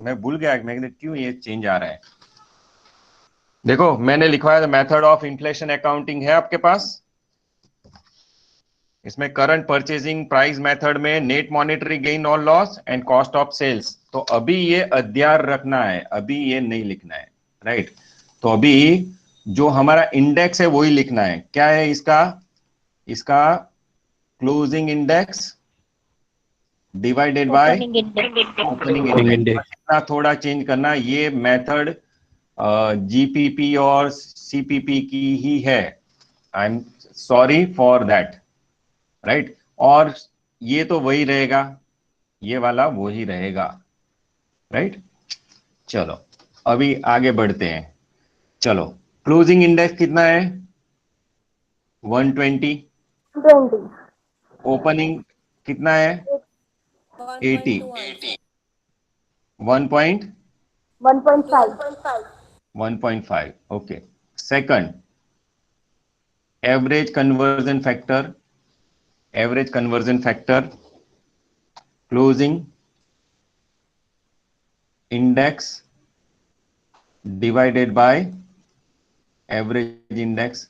Speaker 1: मैं भूल गया, मैं क्यों ये चेंज आ रहा है। देखो मैंने लिखवाया था, मेथड ऑफ इन्फ्लेशन अकाउंटिंग है आपके पास। इसमें करंट परचेजिंग प्राइस मेथड में नेट मॉनेटरी गेन और loss and cost of sales. तो अभी ये अध्याय रखना है, अभी ये नहीं लिखना है, राइट। तो अभी जो हमारा इंडेक्स है वही लिखना है। क्या है इसका? इसका closing index divided by opening index. इतना थोड़ा चेंज करना, ये मेथड जीपीपी और सीपीपी की ही है। I am sorry for that, right. और ये तो वही रहेगा, ये वाला वही रहेगा, राइट। चलो अभी आगे बढ़ते हैं। चलो, क्लोजिंग इंडेक्स कितना है? 120।
Speaker 3: 20.
Speaker 1: ओपनिंग कितना है? 80। 1.1.5।
Speaker 3: 1.5.
Speaker 1: Okay. Second, average conversion factor, average conversion factor, closing index divided by average index.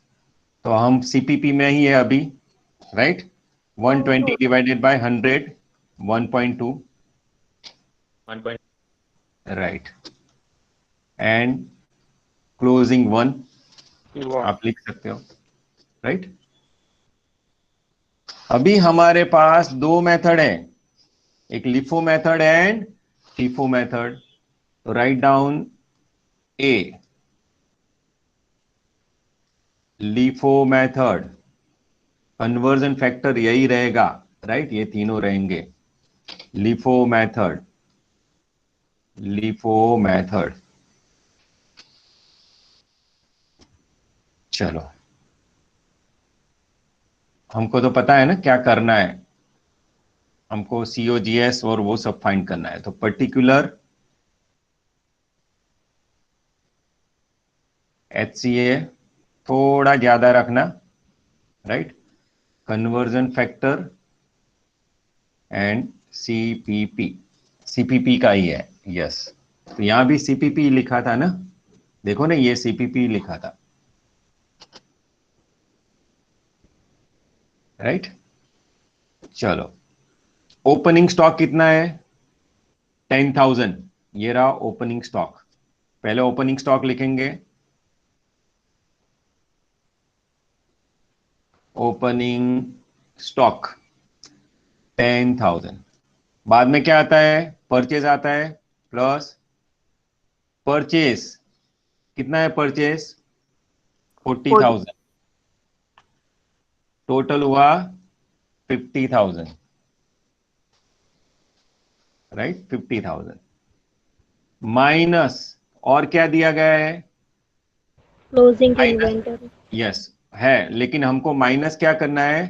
Speaker 1: तो हम सीपीपी में ही है अभी, right. 120 divided by 100, 1.2,
Speaker 7: 1.
Speaker 1: Right. And closing 1
Speaker 5: One.
Speaker 1: आप लिख सकते हो, राइट। अभी हमारे पास दो मेथड है, एक LIFO method and FIFO method. तो राइट डाउन ए लिफो मेथड, कन्वर्जन फैक्टर यही रहेगा, राइट, ये तीनों रहेंगे। LIFO method, LIFO method. चलो, हमको तो पता है ना क्या करना है, हमको COGS और वो सब फाइंड करना है। तो पर्टिकुलर HCA थोड़ा ज्यादा रखना, right, conversion factor and CPP का ही है, यस। तो यहां भी CPP लिखा था ना, देखो ना, ये CPP लिखा था, राइट। चलो, ओपनिंग स्टॉक कितना है? 10,000। ये रहा ओपनिंग स्टॉक। पहले ओपनिंग स्टॉक लिखेंगे, ओपनिंग स्टॉक 10,000। बाद में क्या आता है? परचेज आता है, प्लस परचेज कितना है? परचेज 40,000, टोटल हुआ 50,000, राइट, 50,000 माइनस, और क्या दिया गया है?
Speaker 2: Closing inventory.
Speaker 1: यस है, लेकिन हमको माइनस क्या करना है?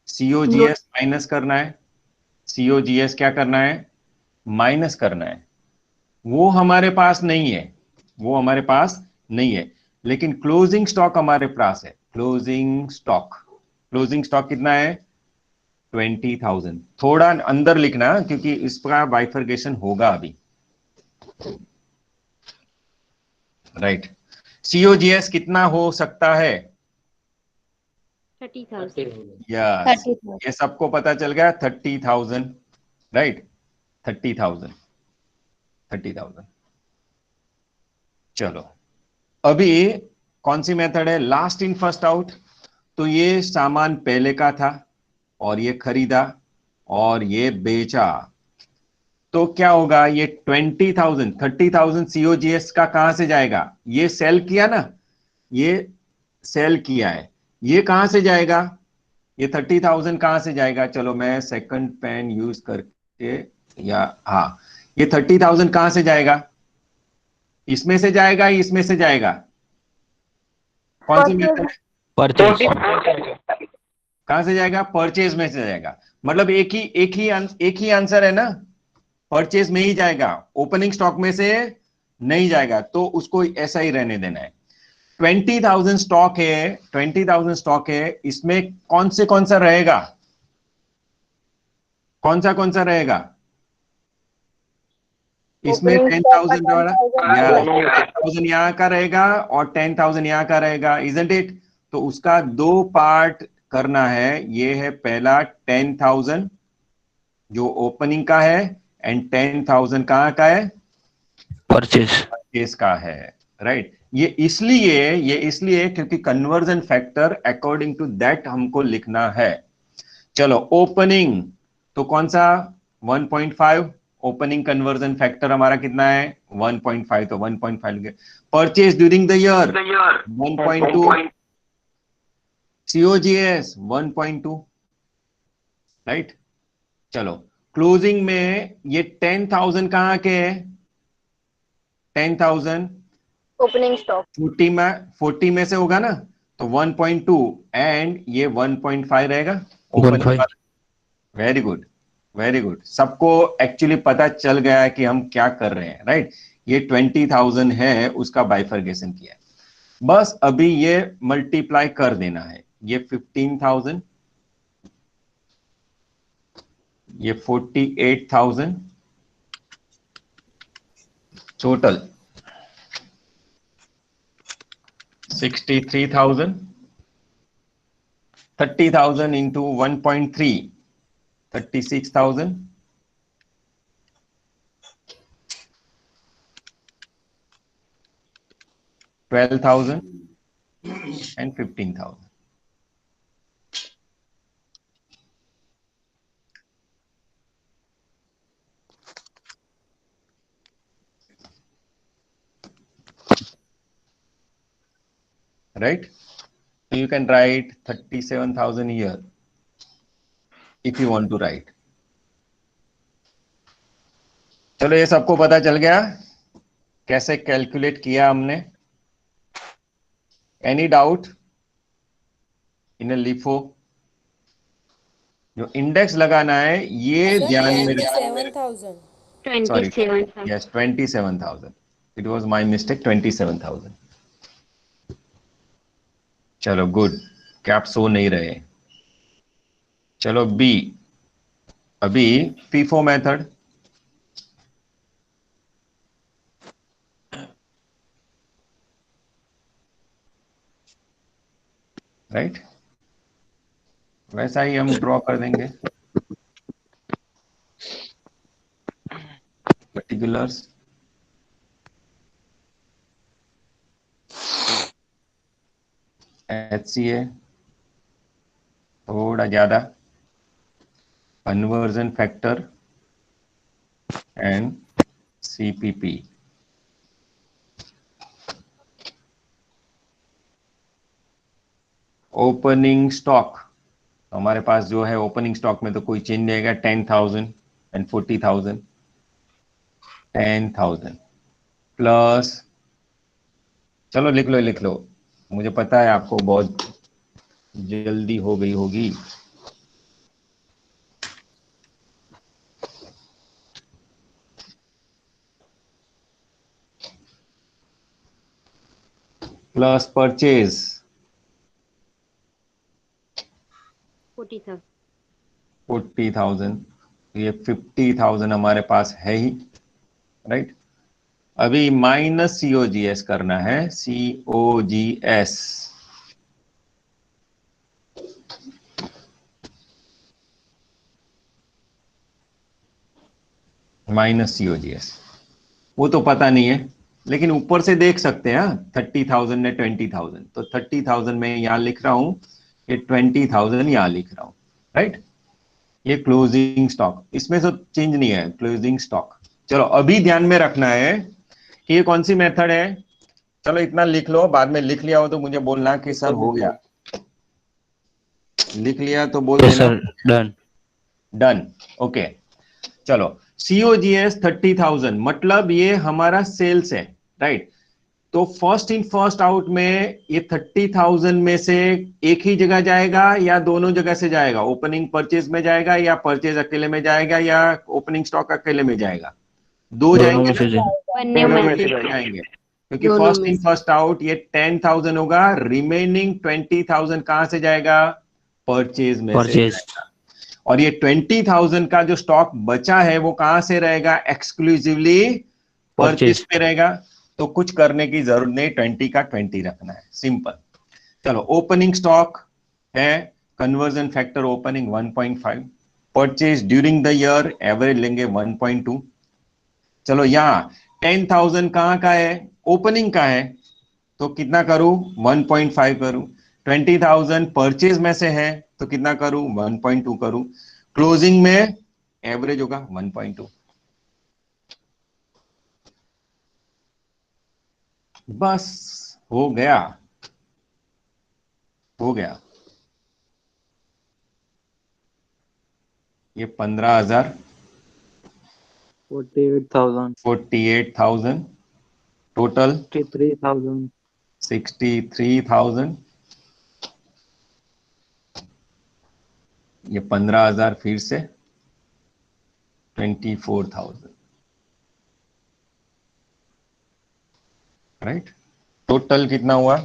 Speaker 1: COGS माइनस करना है। COGS क्या करना है? माइनस करना है। वो हमारे पास नहीं है, वो हमारे पास नहीं है, लेकिन क्लोजिंग स्टॉक हमारे पास है। क्लोजिंग स्टॉक, क्लोजिंग स्टॉक कितना है? 20,000। थोड़ा अंदर लिखना क्योंकि इसका बाइफर्केशन होगा अभी, राइट। COGS कितना हो सकता है?
Speaker 2: 30,000।
Speaker 1: यस, ये सबको पता चल गया, 30,000, राइट, 30,000, 30,000। चलो, अभी कौन सी मेथड है? Last in first out. तो ये सामान पहले का था और ये खरीदा और ये बेचा, तो क्या होगा? ये 20,000, 30,000 COGS का कहां से जाएगा? ये सेल किया ना, ये सेल किया है, ये कहां से जाएगा? ये 30,000 कहां से जाएगा? चलो मैं सेकंड पेन यूज करके, या हाँ, ये 30,000 कहां से जाएगा? इसमें से जाएगा, इसमें से जाएगा? कौन सी मेथड?
Speaker 4: परचेज।
Speaker 1: कहां से जाएगा? परचेज में से जाएगा। मतलब एक ही आंसर है ना, परचेज में ही जाएगा, ओपनिंग स्टॉक में से नहीं जाएगा, तो उसको ऐसा ही रहने देना है। 20,000 स्टॉक है, 20,000 स्टॉक है, इसमें कौन सा रहेगा? कौन सा रहेगा इसमें?
Speaker 3: ओपनिंग स्टॉक का
Speaker 1: 10,000 वाला, या
Speaker 3: 10,000
Speaker 1: 10,000 यहां का रहेगा और 10,000 यहां का रहेगा, इजंट इट? तो उसका दो पार्ट करना है। ये है पहला 10,000 जो ओपनिंग का है, एंड 10,000 कहां का है?
Speaker 4: परचेज।
Speaker 1: परचेज का है, राइट। ये इसलिए क्योंकि conversion factor according to that हमको लिखना है। चलो, ओपनिंग तो कौन सा? 1.5। ओपनिंग कन्वर्जन फैक्टर हमारा कितना है? 1.5, तो 1.5 लिखे। Purchase during the year 1.2, COGS 1.2, right. चलो, क्लोजिंग में ये 10,000 कहां के है? 10,000
Speaker 3: ओपनिंग स्टॉक
Speaker 1: 40 में से होगा ना, तो 1.2 एंड ये 1.5 रहेगा ओपनिंग
Speaker 4: 1.5।
Speaker 1: वाला। वेरी गुड, वेरी गुड, सबको एक्चुअली पता चल गया है कि हम क्या कर रहे हैं, राइट। ये 20,000 है, उसका बाइफर्केशन किया है। बस अभी ये मल्टीप्लाई कर देना है, ये 15,000, ये 48,000, total 63,000, 30,000 into 1.3, 36,000, 12,000 and 15,000। right? So you can write 37,000 here if you want to write. चलो ये सबको पता चल गया कैसे कैलकुलेट किया हमने. Any doubt in LIFO? जो इंडेक्स लगाना है ये ध्यान में रखिए.
Speaker 8: 27,000.
Speaker 1: Sorry,
Speaker 2: 27,000.
Speaker 1: Yes 27,000. It was my mistake. 27,000. चलो गुड, क्या आप सो नहीं रहे? चलो बी. अभी फीफो मेथड. राइट, वैसा ही हम ड्रॉ कर देंगे. पर्टिकुलर्स HCA थोड़ा ज्यादा, conversion factor and CPP. Opening stock हमारे पास जो है, ओपनिंग स्टॉक में तो कोई चेंज नहीं आएगा. 10,000 एंड 40,000. 10,000 प्लस, चलो लिख लो. मुझे पता है आपको बहुत जल्दी हो गई होगी. Plus purchase
Speaker 2: 40,000.
Speaker 1: 40,000. ये 50,000 हमारे पास है ही, राइट? अभी माइनस COGS करना है. COGS माइनस COGS वो तो पता नहीं है, लेकिन ऊपर से देख सकते हैं. 30,000 ने 20,000, तो 30,000 में यहां लिख रहा हूं, ये 20,000 यहां लिख रहा हूं, राइट? ये क्लोजिंग स्टॉक, इसमें तो चेंज नहीं है. Closing stock. चलो अभी ध्यान में रखना है कि ये कौन सी मेथड है. चलो इतना लिख लो, बाद में लिख लिया हो तो मुझे बोलना कि सर हो गया. लिख लिया तो बोल
Speaker 4: Yes,
Speaker 1: देना.
Speaker 4: sir. Done.
Speaker 1: डन. ओके. चलो COGS 30,000 मतलब ये हमारा सेल्स है, राइट? तो फर्स्ट इन फर्स्ट आउट में ये 30,000 में से एक ही जगह जाएगा या दोनों जगह से जाएगा? ओपनिंग परचेज में जाएगा या परचेज अकेले में जाएगा या ओपनिंग स्टॉक अकेले में जाएगा? दो
Speaker 4: दोनों
Speaker 1: जाएंगे
Speaker 4: में से
Speaker 1: ना?
Speaker 2: बनने
Speaker 1: दोनों
Speaker 2: में
Speaker 1: में
Speaker 2: से
Speaker 1: से जाएंगे, क्योंकि
Speaker 2: दोनों
Speaker 1: फर्स्ट
Speaker 2: में
Speaker 1: इन
Speaker 2: से।
Speaker 1: फर्स्ट आउट ये 10,000 होगा. रिमेनिंग 20,000 कहां से जाएगा? परचेज में से
Speaker 4: Purchase.
Speaker 1: जाएगा. और ये 20,000 का जो स्टॉक बचा है वो कहां से रहेगा? एक्सक्लूसिवली परचेज पे रहेगा. तो कुछ करने की जरूरत नहीं, 20 का 20 रखना है, सिंपल. चलो ओपनिंग स्टॉक है, conversion factor opening 1.5, purchase during the year average लेंगे 1.2. चलो यहां 10,000 कहां का है? ओपनिंग का है, तो कितना करूं? 1.5 करूं. 20,000 परचेज में से है, तो कितना करूं? 1.2 करूं. क्लोजिंग में एवरेज होगा 1.2. बस हो गया, हो गया. ये 15,000,
Speaker 5: 48,000,
Speaker 1: 48,000 टोटल
Speaker 5: 53,000,
Speaker 1: 63,000. ये 15,000 फिर से 24,000, राइट? टोटल कितना हुआ?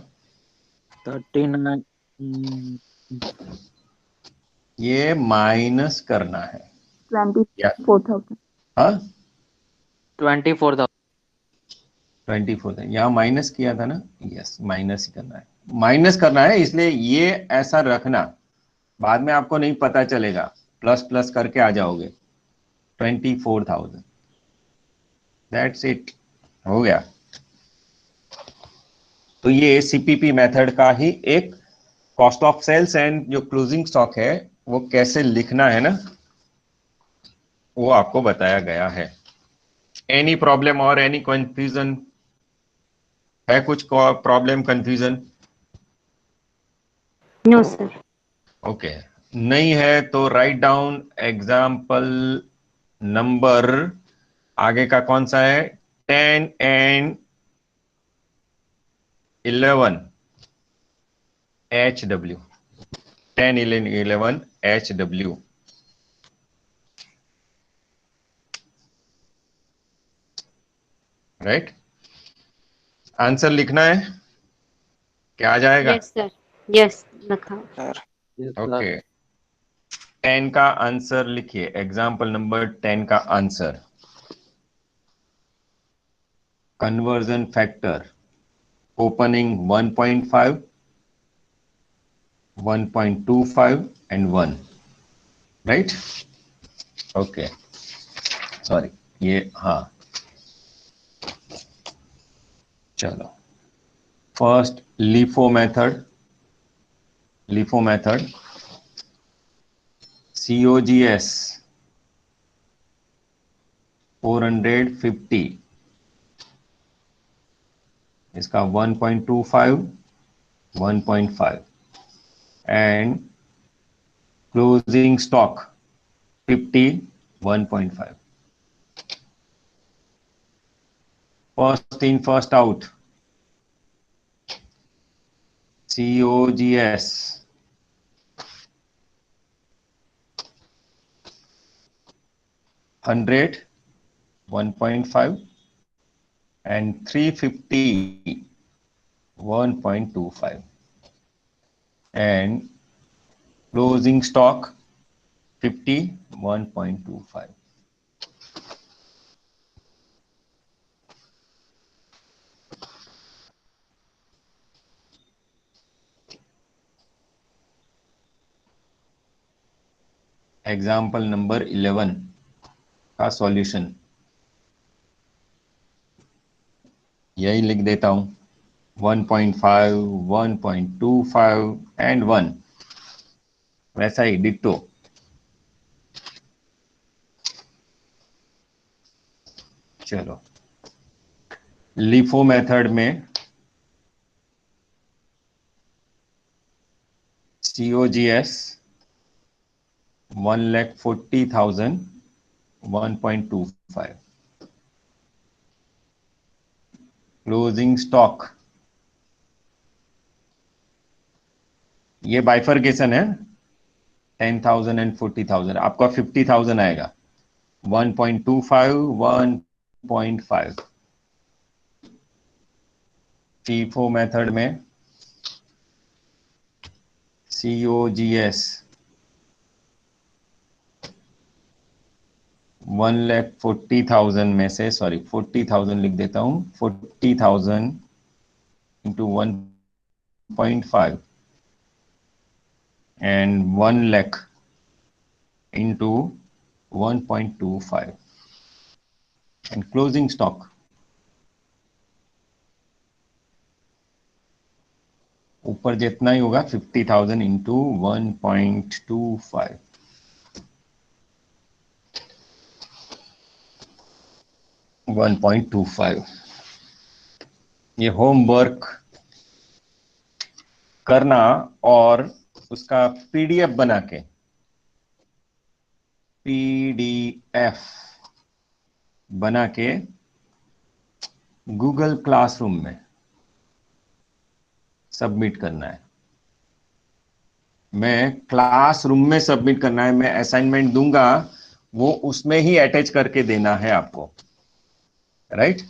Speaker 5: 39,
Speaker 1: ये माइनस करना है. या
Speaker 6: 24,000.
Speaker 1: हाँ
Speaker 5: 24,000.
Speaker 1: 24,000 यहाँ माइनस किया था ना. यस, माइनस ही करना है. माइनस करना है, इसलिए ये ऐसा रखना, बाद में आपको नहीं पता चलेगा, प्लस प्लस करके आ जाओगे. 24,000, दैट्स इट, हो गया. तो ये CPP मेथड का ही एक कॉस्ट ऑफ सेल्स एंड जो क्लोजिंग स्टॉक है वो कैसे लिखना है ना, वो आपको बताया गया है. एनी प्रॉब्लम और एनी कंफ्यूजन है? कुछ problem confusion?
Speaker 2: No, sir.
Speaker 1: Okay, नहीं है तो राइट डाउन एग्जाम्पल नंबर, आगे का कौन सा है, 10 and 11 HW, 10 11 HW, right. Answer लिखना है, क्या आ जाएगा?
Speaker 2: Yes, sir. Yes, लिखा।
Speaker 5: Yes, sir.
Speaker 1: ओके, 10 का आंसर लिखिए, एग्जाम्पल नंबर 10 का answer, conversion factor opening 1.5, 1.25 and 1, right. Okay, sorry, ये हाँ, चलो फर्स्ट LIFO मेथड, COGS 450, इसका 1.25, 1.5 and closing stock 50, 1.5, first in first out, COGS 100, 1.5 and 350, 1.25 and closing stock 50, 1.25. Example number 11 का सॉल्यूशन यही लिख देता हूं, 1.5, 1.25 एंड 1, वैसा ही डिट्टो। चलो लिफो मेथड में COGS 1,40,000, 1.25, क्लोजिंग स्टॉक, ये बाइफर्केशन है, 10,000 एंड 40,000, आपका 50,000 आएगा, 1.25, 1.5। FIFO मेथड में COGS 1,40,000 में से, सॉरी 40,000 लिख देता हूं, 40,000 into 1.5 and 1 lakh into 1.25 and closing stock ऊपर जितना ही होगा 50,000 into 1.25, ये होमवर्क करना और उसका PDF बना के, PDF बना के गूगल क्लासरूम में सबमिट करना है। मैं क्लासरूम में सबमिट करना है, मैं असाइनमेंट दूंगा, वो उसमें ही अटैच करके देना है आपको, राइट।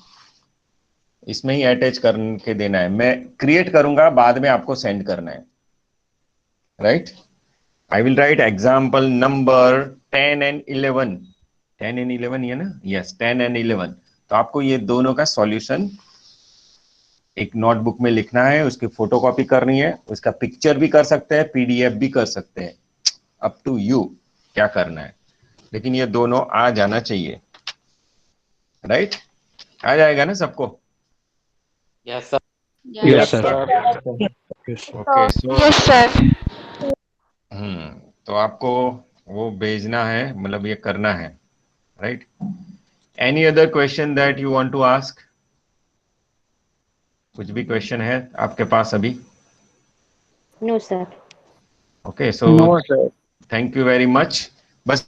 Speaker 1: इसमें ही अटैच करके देना है, मैं क्रिएट करूंगा, बाद में आपको सेंड करना है, right. I will write example number 10 and 11, 10 and 11 ये ना, यस 10 and 11। तो आपको ये दोनों का सॉल्यूशन एक नोटबुक में लिखना है, उसकी फोटोकॉपी करनी है, उसका पिक्चर भी कर सकते हैं, PDF भी कर सकते हैं, अप टू यू क्या करना है, लेकिन ये दोनों आ जाना चाहिए, राइट। आ जाएगा ना सबको?
Speaker 7: Yes, sir.
Speaker 4: Yes, sir.
Speaker 1: Okay, so
Speaker 2: Yes, sir.
Speaker 1: तो आपको वो भेजना है, मतलब ये करना है, right. Any other question that you want to ask? कुछ भी क्वेश्चन है आपके पास अभी?
Speaker 2: No, sir.
Speaker 1: Okay, so
Speaker 5: No, sir.
Speaker 1: thank you very much. बस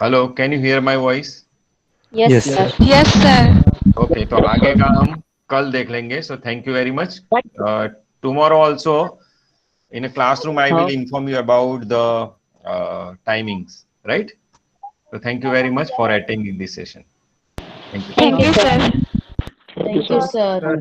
Speaker 1: hello, can you here my voice?
Speaker 2: Yes,
Speaker 4: Yes,
Speaker 2: sir.
Speaker 4: sir.
Speaker 9: Yes, sir.
Speaker 1: Okay, तो आगे का हम कल देख लेंगे. So thank you very much. Tomorrow also in a classroom I will inform you about the timings, right? So thank you very much for attending this session. Thank you.
Speaker 9: Thank you, sir.
Speaker 2: Thank you, sir.
Speaker 5: Sir.